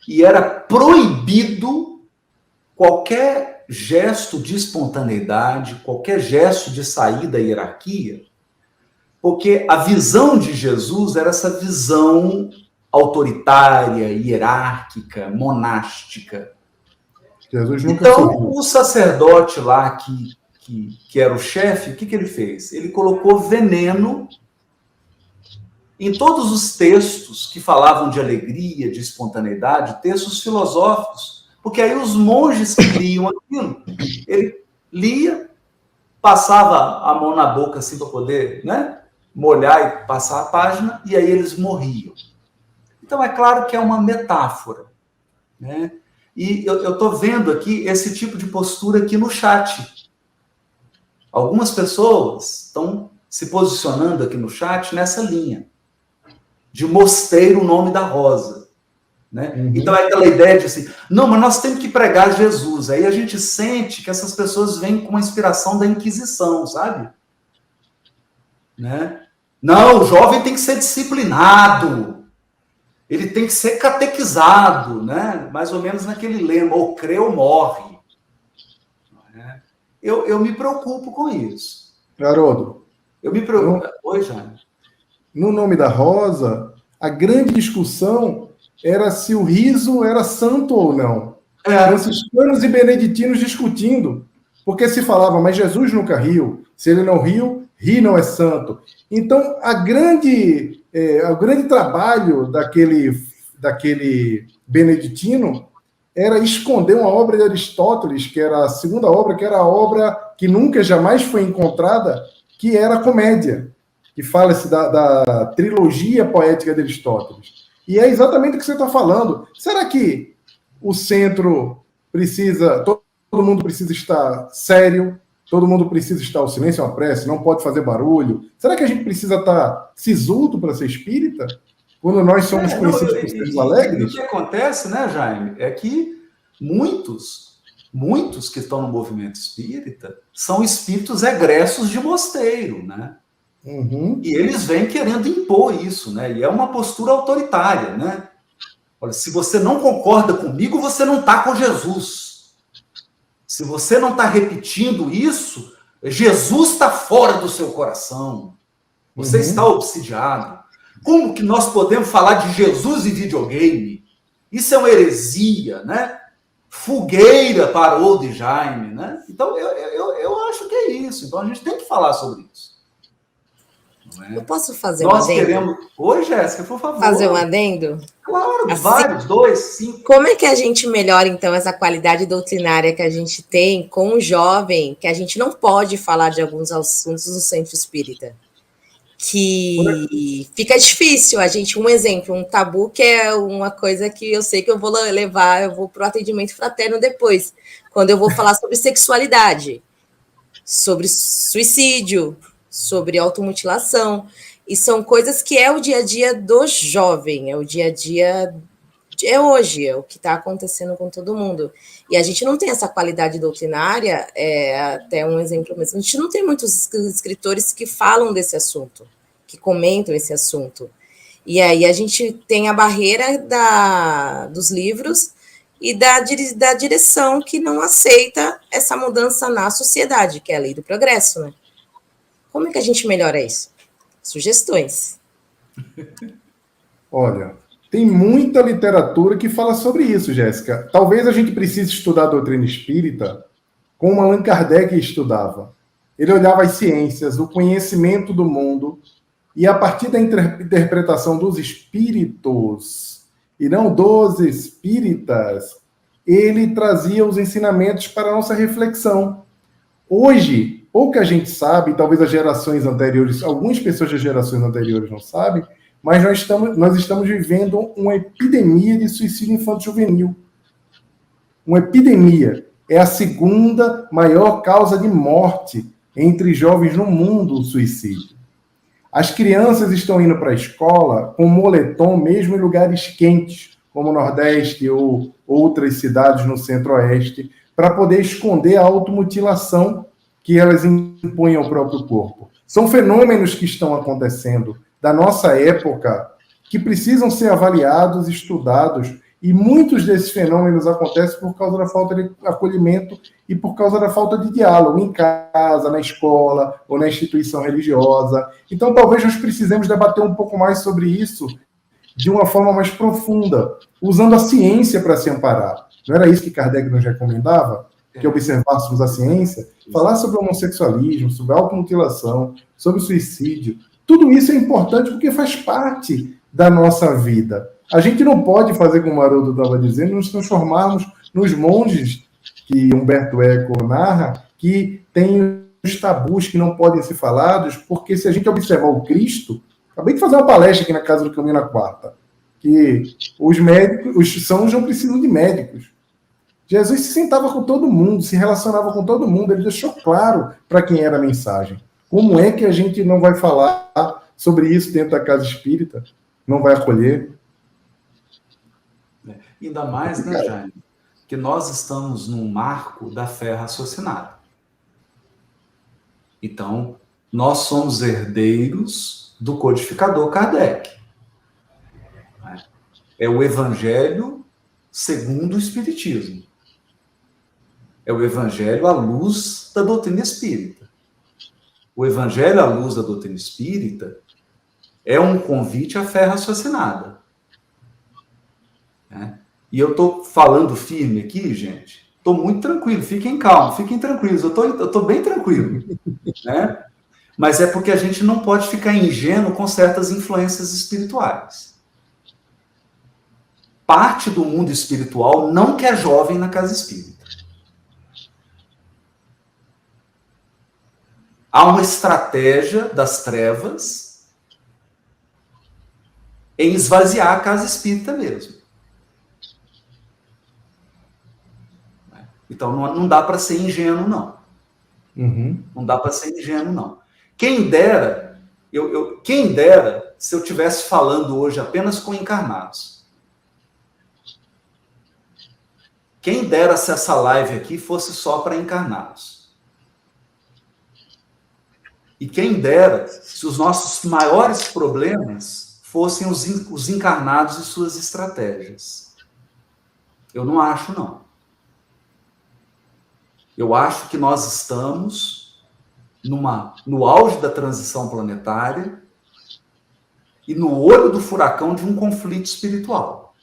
e era proibido qualquer gesto de espontaneidade, qualquer gesto de sair da hierarquia, porque a visão de Jesus era essa visão autoritária, hierárquica, monástica. Jesus nunca Então, sorriu. o sacerdote lá que era o chefe, o que ele fez? Ele colocou veneno em todos os textos que falavam de alegria, de espontaneidade, textos filosóficos, porque aí os monges que liam aquilo, ele lia, passava a mão na boca assim para poder, né, molhar e passar a página, e aí eles morriam. Então é claro que é uma metáfora, né? E eu estou vendo aqui esse tipo de postura aqui no chat. Algumas pessoas estão se posicionando aqui no chat nessa linha de mosteiro o nome da rosa, né? Uhum. Então é aquela ideia de assim, não, mas nós temos que pregar Jesus. Aí a gente sente que essas pessoas vêm com a inspiração da Inquisição, sabe? Né? Não, o jovem tem que ser disciplinado, ele tem que ser catequizado, né? Mais ou menos naquele lema, ou crê ou morre. Eu me preocupo com isso. Haroldo. Eu me preocupo. Oi, Jaime. No Nome da Rosa, a grande discussão era se o riso era santo ou não. Franciscanos e beneditinos discutindo, porque se falava, mas Jesus nunca riu. Se ele não riu, rir não é santo. Então, o grande trabalho daquele beneditino era esconder uma obra de Aristóteles, que era a segunda obra, que era a obra que nunca, jamais foi encontrada, que era a Comédia, que fala-se da trilogia poética de Aristóteles. E é exatamente o que você está falando. Será que o centro precisa, todo mundo precisa estar sério, todo mundo precisa estar, o silêncio é uma prece, não pode fazer barulho? Será que a gente precisa estar sisudo para ser espírita? Quando nós somos conhecidos por seres alegres? O que acontece, né, Jaime, é que muitos que estão no movimento espírita são espíritos egressos de mosteiro, né? Uhum. E eles vêm querendo impor isso, né? E é uma postura autoritária, né? Olha, se você não concorda comigo, você não está com Jesus. Se você não está repetindo isso, Jesus está fora do seu coração. Você está obsidiado. Como que nós podemos falar de Jesus e videogame? Isso é uma heresia, né? Fogueira para Haroldo e Jaime, né? Então, eu acho que é isso. Então, a gente tem que falar sobre isso. Eu posso fazer Nós um adendo? queremos... Oi, Jéssica, por favor. Fazer um adendo? Claro, Assim, vários, 2, 5. Como é que a gente melhora, então, essa qualidade doutrinária que a gente tem com o jovem, que a gente não pode falar de alguns assuntos no centro espírita? Que fica difícil a gente, um exemplo, um tabu, que é uma coisa que eu sei que eu vou levar, eu vou para o atendimento fraterno depois, quando eu vou falar sobre sexualidade, sobre suicídio, sobre automutilação, e são coisas que é o dia a dia do jovem, é o dia a dia, é hoje, é o que está acontecendo com todo mundo. E a gente não tem essa qualidade doutrinária, até um exemplo mesmo, a gente não tem muitos escritores que falam desse assunto, que comentam esse assunto. E aí a gente tem a barreira dos livros e da direção que não aceita essa mudança na sociedade, que é a lei do progresso, né? Como é que a gente melhora isso? Sugestões. Olha, tem muita literatura que fala sobre isso, Jéssica. Talvez a gente precise estudar a doutrina espírita como Allan Kardec estudava. Ele olhava as ciências, o conhecimento do mundo, e a partir da interpretação dos espíritos, e não dos espíritas, ele trazia os ensinamentos para a nossa reflexão. Hoje, pouca gente sabe, talvez as gerações anteriores, algumas pessoas das gerações anteriores não sabem, mas nós estamos vivendo uma epidemia de suicídio infanto-juvenil. Uma epidemia. É a segunda maior causa de morte entre jovens no mundo, o suicídio. As crianças estão indo para a escola com moletom, mesmo em lugares quentes, como o Nordeste ou outras cidades no Centro-Oeste, para poder esconder a automutilação que elas impõem ao próprio corpo. São fenômenos que estão acontecendo da nossa época que precisam ser avaliados, estudados, e muitos desses fenômenos acontecem por causa da falta de acolhimento e por causa da falta de diálogo em casa, na escola ou na instituição religiosa. Então, talvez nós precisemos debater um pouco mais sobre isso de uma forma mais profunda, usando a ciência para se amparar. Não era isso que Kardec nos recomendava? Que observássemos a ciência? Falar sobre o homossexualismo, sobre a automutilação, sobre o suicídio. Tudo isso é importante porque faz parte da nossa vida. A gente não pode fazer, como o Haroldo estava dizendo, nos transformarmos nos monges que Humberto Eco narra, que têm os tabus que não podem ser falados, porque se a gente observar o Cristo... Acabei de fazer uma palestra aqui na Casa do Caminho na quarta, que os médicos, os sãos não precisam de médicos. Jesus se sentava com todo mundo, se relacionava com todo mundo, ele deixou claro para quem era a mensagem. Como é que a gente não vai falar sobre isso dentro da casa espírita? Não vai acolher? Ainda mais, né, Jaime, que nós estamos num marco da fé raciocinada. Então, nós somos herdeiros do codificador Kardec. É o Evangelho segundo o Espiritismo. É o Evangelho à luz da doutrina espírita. O Evangelho à luz da doutrina espírita é um convite à fé raciocinada. E eu estou falando firme aqui, gente. Estou muito tranquilo, fiquem calmos, fiquem tranquilos. Eu estou bem tranquilo. Né? Mas é porque a gente não pode ficar ingênuo com certas influências espirituais. Parte do mundo espiritual não quer jovem na casa espírita. Há uma estratégia das trevas em esvaziar a casa espírita mesmo. Então, não dá para ser ingênuo, não. Não dá para ser ingênuo, não. Quem dera, quem dera se eu estivesse falando hoje apenas com encarnados. Quem dera se essa live aqui fosse só para encarnados. E quem dera se os nossos maiores problemas fossem os encarnados e suas estratégias. Eu não acho, não. Eu acho que nós estamos no auge da transição planetária e no olho do furacão de um conflito espiritual.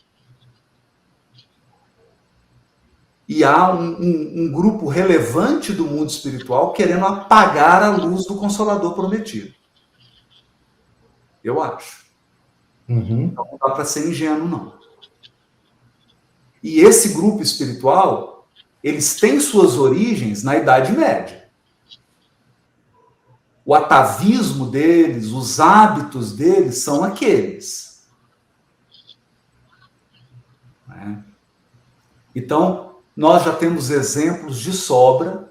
E há um grupo relevante do mundo espiritual querendo apagar a luz do Consolador prometido. Eu acho. Então não dá para ser ingênuo, não. E esse grupo espiritual, eles têm suas origens na Idade Média. O atavismo deles, os hábitos deles são aqueles. Então, nós já temos exemplos de sobra.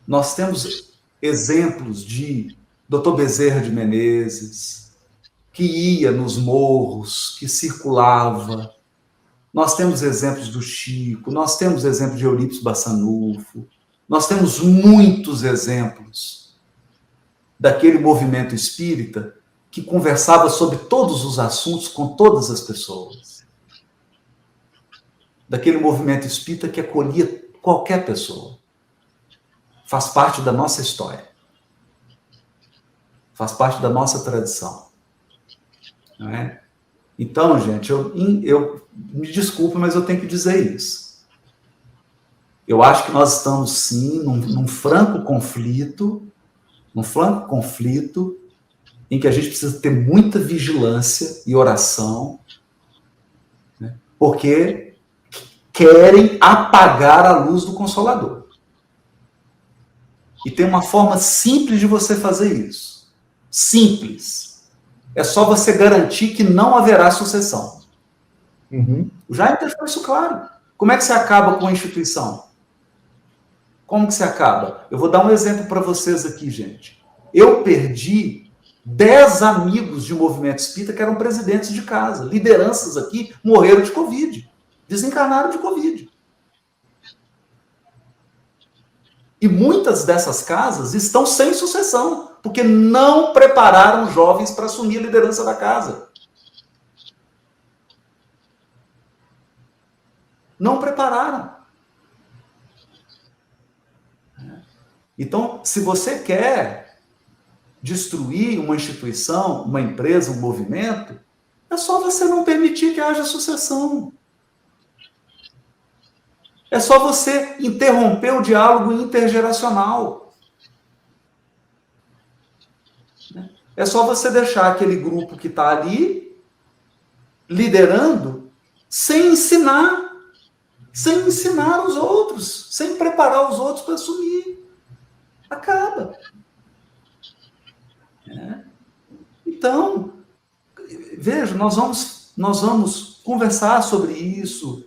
Nós temos exemplos de Dr. Bezerra de Menezes, que ia nos morros, que circulava. Nós temos exemplos do Chico, nós temos exemplos de Eurípides Bassanufo, nós temos muitos exemplos daquele movimento espírita que conversava sobre todos os assuntos com todas as pessoas. Daquele movimento espírita que acolhia qualquer pessoa. Faz parte da nossa história. Faz parte da nossa tradição. Não é? Então, gente, eu me desculpe, mas eu tenho que dizer isso. Eu acho que nós estamos, sim, num franco conflito, em que a gente precisa ter muita vigilância e oração, né? Porque querem apagar a luz do Consolador. E tem uma forma simples de você fazer isso. Simples. É só você garantir que não haverá sucessão. Uhum. O Jaime deixou isso claro. Como é que você acaba com a instituição? Como que você acaba? Eu vou dar um exemplo para vocês aqui, gente. Eu perdi 10 amigos de movimento espírita que eram presidentes de casa. Lideranças aqui morreram de Covid. Desencarnaram de Covid. E muitas dessas casas estão sem sucessão, porque não prepararam jovens para assumir a liderança da casa. Não prepararam. Então, se você quer destruir uma instituição, uma empresa, um movimento, é só você não permitir que haja sucessão. É só você interromper o diálogo intergeracional. É só você deixar aquele grupo que está ali liderando sem ensinar os outros, sem preparar os outros para assumir. Acaba. Então, veja, nós vamos conversar sobre isso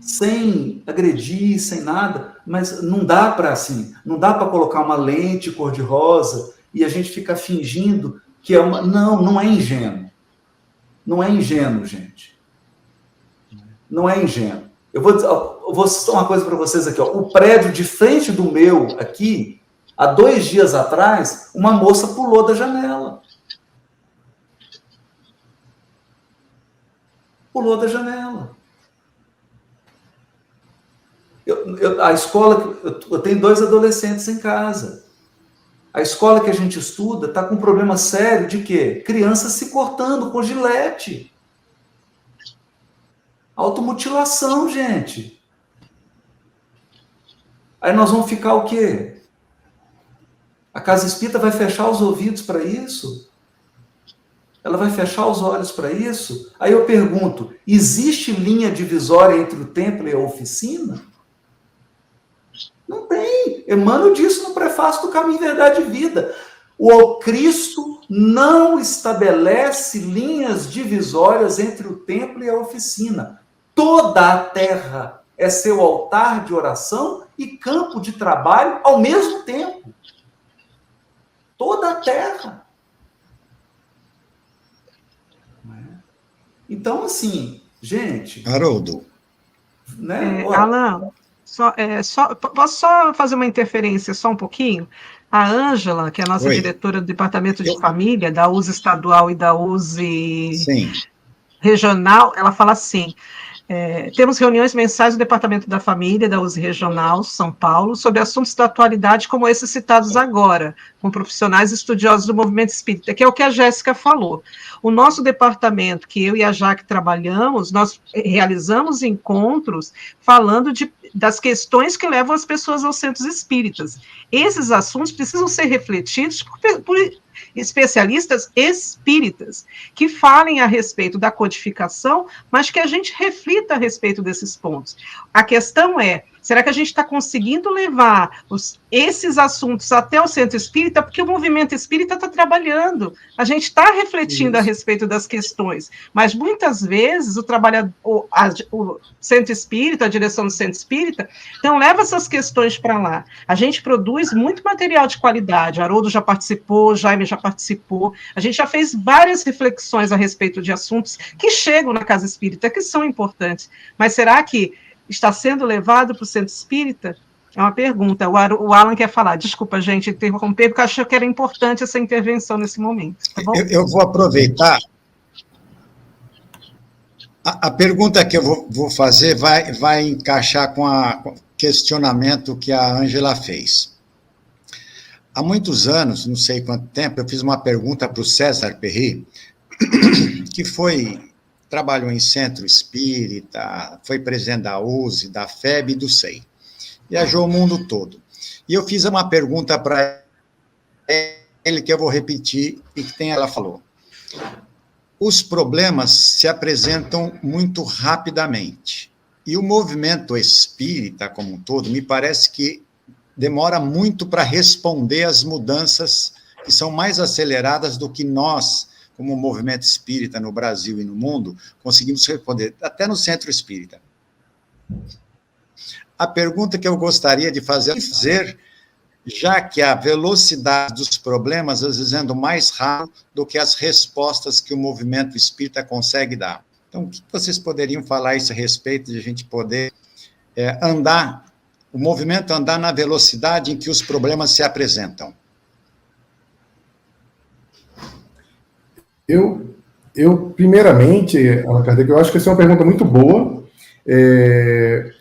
sem agredir, sem nada, mas não dá para assim, não dá para colocar uma lente cor-de-rosa e a gente ficar fingindo que é uma... Não é ingênuo. Não é ingênuo, gente. Não é ingênuo. Eu vou citar uma coisa para vocês aqui. Ó. O prédio de frente do meu aqui, há 2 dias atrás, uma moça pulou da janela. Pulou da janela. A escola, eu tenho 2 adolescentes em casa. A escola que a gente estuda está com um problema sério de quê? Crianças se cortando com gilete. Automutilação, gente. Aí nós vamos ficar o quê? A Casa Espírita vai fechar os ouvidos para isso? Ela vai fechar os olhos para isso? Aí eu pergunto, existe linha divisória entre o templo e a oficina? Não tem. Emmanuel disse no prefácio do Caminho, Verdade e Vida. O Cristo não estabelece linhas divisórias entre o templo e a oficina. Toda a terra é seu altar de oração e campo de trabalho ao mesmo tempo. Toda a terra. Então, assim, gente... Haroldo. Né? Alan, posso só fazer uma interferência só um pouquinho? A Ângela, que é a nossa diretora do Departamento de Família, da USE Estadual e da USE Regional, ela fala assim... temos reuniões mensais do Departamento da Família, da USE Regional, São Paulo, sobre assuntos da atualidade como esses citados agora, com profissionais estudiosos do movimento espírita, que é o que a Jéssica falou. O nosso departamento, que eu e a Jaque trabalhamos, nós realizamos encontros falando das questões que levam as pessoas aos centros espíritas. Esses assuntos precisam ser refletidos por especialistas espíritas, que falem a respeito da codificação, mas que a gente reflita a respeito desses pontos. A questão é, será que a gente está conseguindo levar esses assuntos até o centro espírita? Porque o movimento espírita está trabalhando, a gente está refletindo a respeito das questões, mas muitas vezes o centro espírita, a direção do centro espírita, então leva essas questões para lá. A gente produz muito material de qualidade, Haroldo já participou, Jaime já participou, a gente já fez várias reflexões a respeito de assuntos que chegam na casa espírita, que são importantes, mas será que está sendo levado para o centro espírita? É uma pergunta. O Alan quer falar. Desculpa, gente, interromper, porque eu achei que era importante essa intervenção nesse momento. Tá bom? Eu vou aproveitar. A pergunta que eu vou fazer vai encaixar com o questionamento que a Ângela fez. Há muitos anos, não sei quanto tempo, eu fiz uma pergunta para o César Perry, que trabalhou em centro espírita, foi presidente da USE, da FEB e do SEI. Viajou o mundo todo. E eu fiz uma pergunta para ele, que eu vou repetir, e que ela falou. Os problemas se apresentam muito rapidamente. E o movimento espírita, como um todo, me parece que demora muito para responder às mudanças que são mais aceleradas do que nós, como movimento espírita no Brasil e no mundo, conseguimos responder, até no centro espírita. A pergunta que eu gostaria de fazer, já que a velocidade dos problemas, às vezes, anda mais rápido do que as respostas que o movimento espírita consegue dar. Então, o que vocês poderiam falar a esse respeito, de a gente poder o movimento andar na velocidade em que os problemas se apresentam? Primeiramente, Allan Kardec, eu acho que essa é uma pergunta muito boa.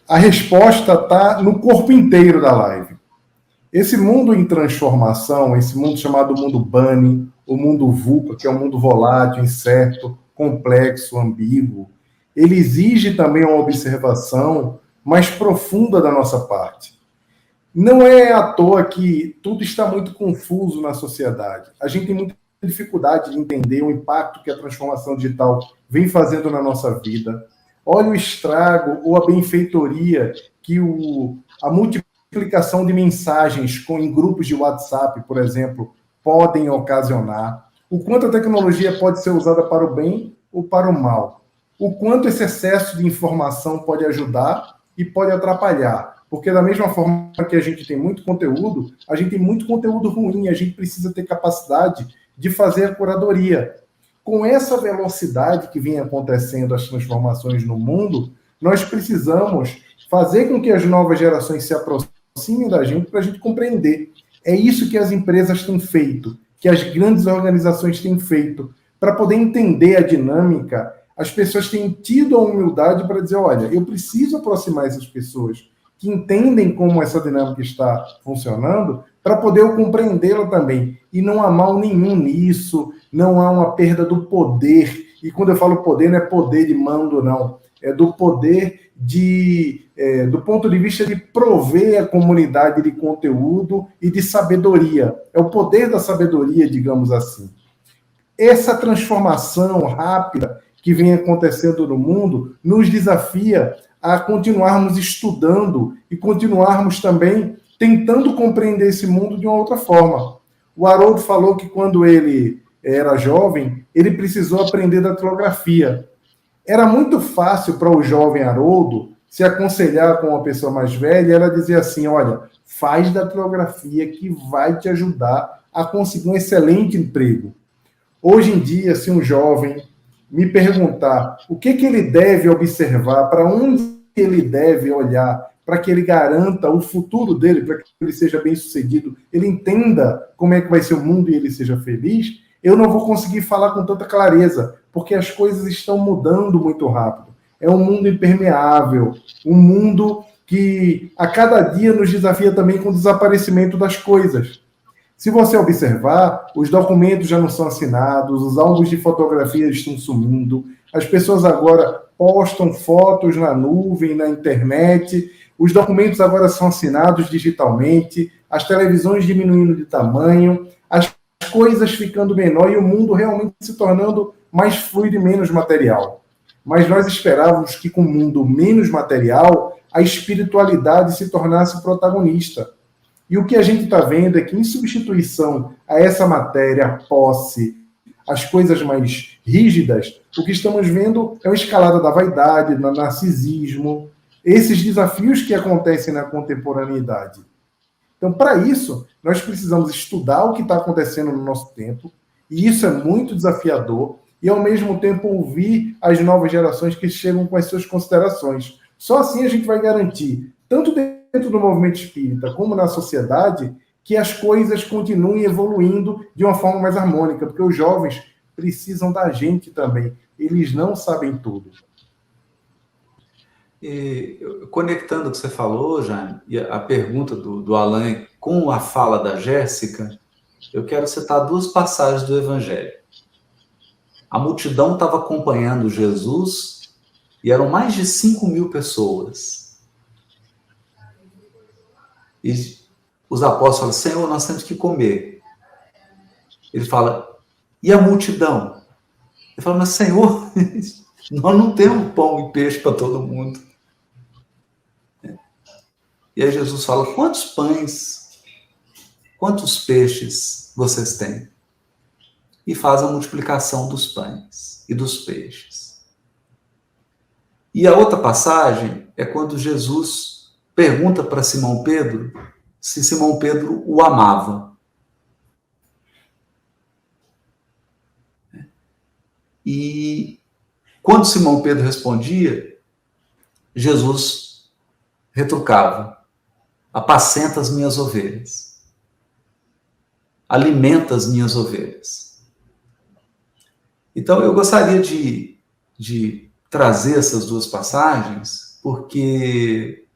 A resposta está no corpo inteiro da live. Esse mundo em transformação, esse mundo chamado mundo Bunny, o mundo VUCA, que é um mundo volátil, incerto, complexo, ambíguo, ele exige também uma observação mais profunda da nossa parte. Não é à toa que tudo está muito confuso na sociedade. A gente tem muita dificuldade de entender o impacto que a transformação digital vem fazendo na nossa vida. Olha o estrago ou a benfeitoria que a multiplicação de mensagens em grupos de WhatsApp, por exemplo, podem ocasionar. O quanto a tecnologia pode ser usada para o bem ou para o mal. O quanto esse excesso de informação pode ajudar e pode atrapalhar. Porque da mesma forma que a gente tem muito conteúdo, a gente tem muito conteúdo ruim, a gente precisa ter capacidade de fazer a curadoria. Com essa velocidade que vem acontecendo as transformações no mundo, nós precisamos fazer com que as novas gerações se aproximem da gente para a gente compreender. É isso que as empresas têm feito, que as grandes organizações têm feito. Para poder entender a dinâmica, as pessoas têm tido a humildade para dizer, olha, eu preciso aproximar essas pessoas que entendem como essa dinâmica está funcionando, para poder eu compreendê-la também. E não há mal nenhum nisso, não há uma perda do poder. E quando eu falo poder, não é poder de mando, não. É do poder do ponto de vista de prover a comunidade de conteúdo e de sabedoria. É o poder da sabedoria, digamos assim. Essa transformação rápida que vem acontecendo no mundo nos desafia a continuarmos estudando e continuarmos também tentando compreender esse mundo de uma outra forma. O Haroldo falou que quando ele era jovem, ele precisou aprender datilografia. Era muito fácil para o jovem Haroldo se aconselhar com uma pessoa mais velha, ela dizia assim, olha, faz datilografia que vai te ajudar a conseguir um excelente emprego. Hoje em dia, se um jovem me perguntar o que ele deve observar, para onde ele deve olhar, para que ele garanta o futuro dele, para que ele seja bem-sucedido, ele entenda como é que vai ser o mundo e ele seja feliz, eu não vou conseguir falar com tanta clareza, porque as coisas estão mudando muito rápido. É um mundo impermeável, um mundo que a cada dia nos desafia também com o desaparecimento das coisas. Se você observar, os documentos já não são assinados, os álbuns de fotografia estão sumindo, as pessoas agora postam fotos na nuvem, na internet, os documentos agora são assinados digitalmente, as televisões diminuindo de tamanho, as coisas ficando menor e o mundo realmente se tornando mais fluido e menos material. Mas nós esperávamos que com o mundo menos material, a espiritualidade se tornasse protagonista. E o que a gente está vendo é que, em substituição a essa matéria, a posse, as coisas mais rígidas, o que estamos vendo é uma escalada da vaidade, do narcisismo, esses desafios que acontecem na contemporaneidade. Então, para isso, nós precisamos estudar o que está acontecendo no nosso tempo, e isso é muito desafiador, e, ao mesmo tempo, ouvir as novas gerações que chegam com as suas considerações. Só assim a gente vai garantir, tanto dentro do movimento espírita como na sociedade, que as coisas continuem evoluindo de uma forma mais harmônica, porque os jovens precisam da gente também. Eles não sabem tudo. E, conectando o que você falou, Jaime, e a pergunta do Alain com a fala da Jéssica, eu quero citar duas passagens do Evangelho. A multidão estava acompanhando Jesus e eram mais de 5.000 pessoas. E os apóstolos falam, Senhor, nós temos que comer. Ele fala, e a multidão? Ele fala, mas Senhor, nós não temos pão e peixe para todo mundo. E aí Jesus fala, quantos pães, quantos peixes vocês têm? E faz a multiplicação dos pães e dos peixes. E a outra passagem é quando Jesus pergunta para Simão Pedro se Simão Pedro o amava. E quando Simão Pedro respondia, Jesus retrucava, apacenta as minhas ovelhas, alimenta as minhas ovelhas. Então eu gostaria de trazer essas duas passagens, porque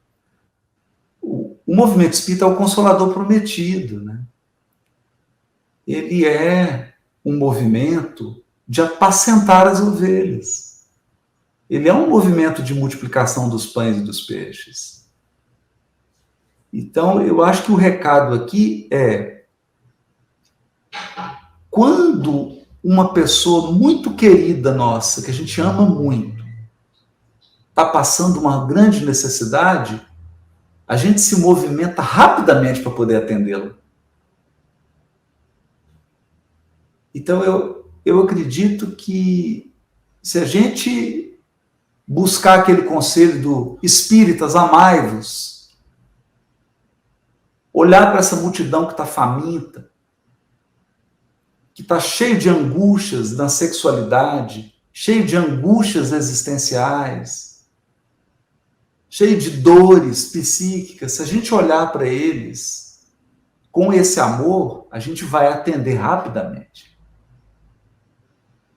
o movimento espírita é o Consolador prometido, né? Ele é um movimento de apacentar as ovelhas. Ele é um movimento de multiplicação dos pães e dos peixes. Então, eu acho que o recado aqui é: quando uma pessoa muito querida nossa, que a gente ama muito, está passando uma grande necessidade, a gente se movimenta rapidamente para poder atendê-la. Então, eu acredito que se a gente buscar aquele conselho do espíritas, amai-vos, olhar para essa multidão que está faminta, que está cheio de angústias na sexualidade, cheio de angústias existenciais, cheio de dores psíquicas, se a gente olhar para eles com esse amor, a gente vai atender rapidamente.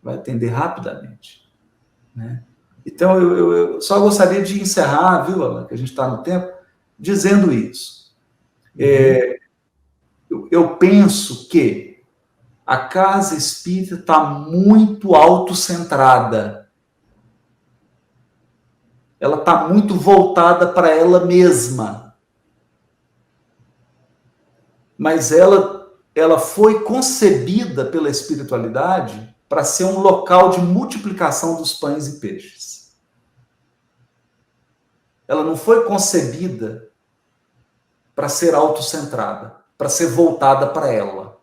Vai atender rapidamente, né? Então, eu só gostaria de encerrar, viu, Alan, que a gente está no tempo, dizendo isso. Eu penso que a casa espírita está muito autocentrada. Ela está muito voltada para ela mesma. Mas ela foi concebida pela espiritualidade para ser um local de multiplicação dos pães e peixes. Ela não foi concebida para ser autocentrada, para ser voltada para ela.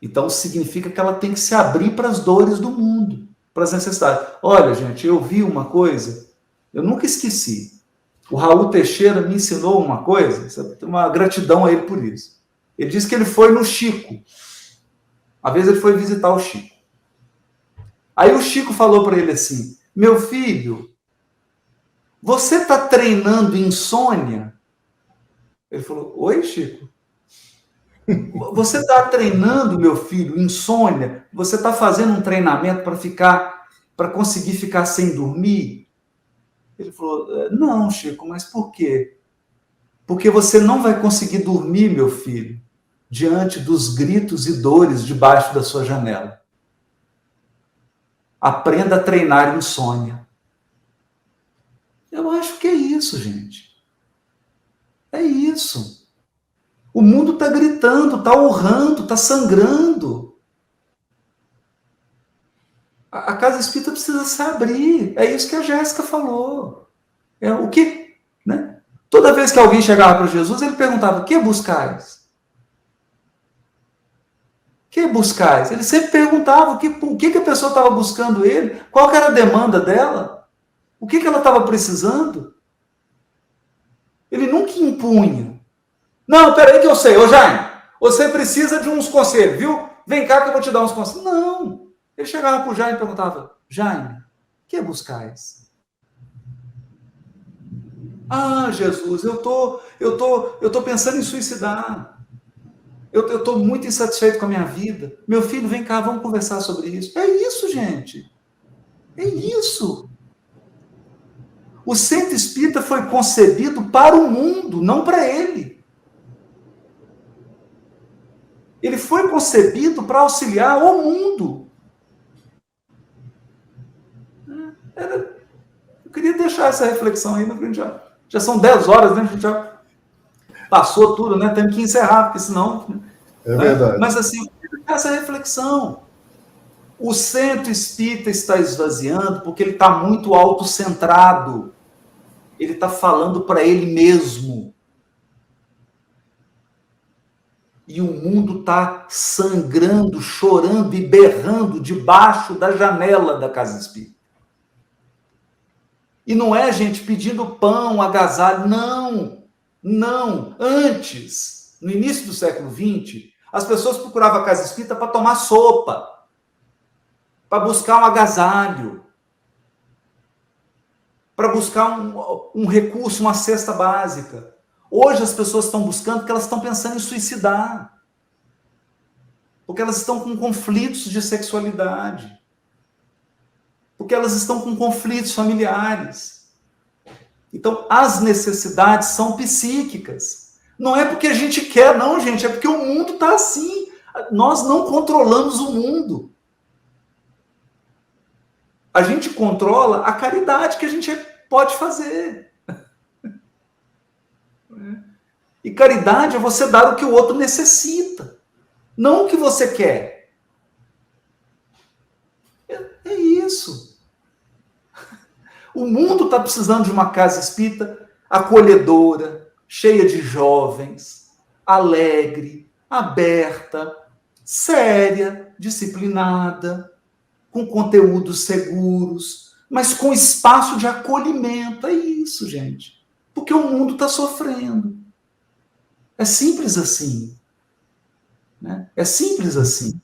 Então, significa que ela tem que se abrir para as dores do mundo, para as necessidades. Olha, gente, eu vi uma coisa, eu nunca esqueci. O Raul Teixeira me ensinou uma coisa, uma gratidão a ele por isso. Ele disse que ele foi no Chico. Uma vez ele foi visitar o Chico. Aí o Chico falou para ele assim, meu filho, você está treinando insônia? Ele falou, oi, Chico? Você está treinando, meu filho, insônia? Você está fazendo um treinamento para conseguir ficar sem dormir? Ele falou, não, Chico, mas por quê? Porque você não vai conseguir dormir, meu filho, diante dos gritos e dores debaixo da sua janela. Aprenda a treinar insônia. Eu acho que é isso, gente. É isso. O mundo está gritando, está urrando, está sangrando. A casa espírita precisa se abrir. É isso que a Jéssica falou. É o que, né? Toda vez que alguém chegava para Jesus, ele perguntava, o que buscais? O que buscais? Ele sempre perguntava o que a pessoa estava buscando ele, qual que era a demanda dela, o que ela estava precisando. Ele nunca impunha. Não, peraí que eu sei. Ô Jaime, você precisa de uns conselhos, viu? Vem cá que eu vou te dar uns conselhos. Não. Ele chegava para o Jaime e perguntava, Jaime, o que buscais? Ah, Jesus, eu tô pensando em suicidar. Eu estou muito insatisfeito com a minha vida. Meu filho, vem cá, vamos conversar sobre isso. É isso, gente. É isso. O centro espírita foi concebido para o mundo, não para ele. Ele foi concebido para auxiliar o mundo. Eu queria deixar essa reflexão aí, mas já são 10 horas, né? A gente já passou tudo, né? Temos que encerrar, porque senão... É verdade. Mas assim, essa reflexão. O centro espírita está esvaziando porque ele está muito autocentrado. ele está falando para ele mesmo. E o mundo está sangrando, chorando e berrando debaixo da janela da casa espírita. E não é gente pedindo pão, agasalho, não, não. Antes, no início do século XX, as pessoas procuravam a casa espírita para tomar sopa, para buscar um agasalho, para buscar um recurso, uma cesta básica. Hoje as pessoas estão buscando porque elas estão pensando em suicidar. Porque elas estão com conflitos de sexualidade. Porque elas estão com conflitos familiares. Então, as necessidades são psíquicas. Não é porque a gente quer, não, gente. É porque o mundo está assim. Nós não controlamos o mundo. A gente controla a caridade que a gente pode fazer. E caridade é você dar o que o outro necessita, não o que você quer. É isso. O mundo está precisando de uma casa espírita acolhedora, cheia de jovens, alegre, aberta, séria, disciplinada, com conteúdos seguros, mas com espaço de acolhimento. É isso, gente. Porque o mundo está sofrendo. É simples assim. Né? É simples assim.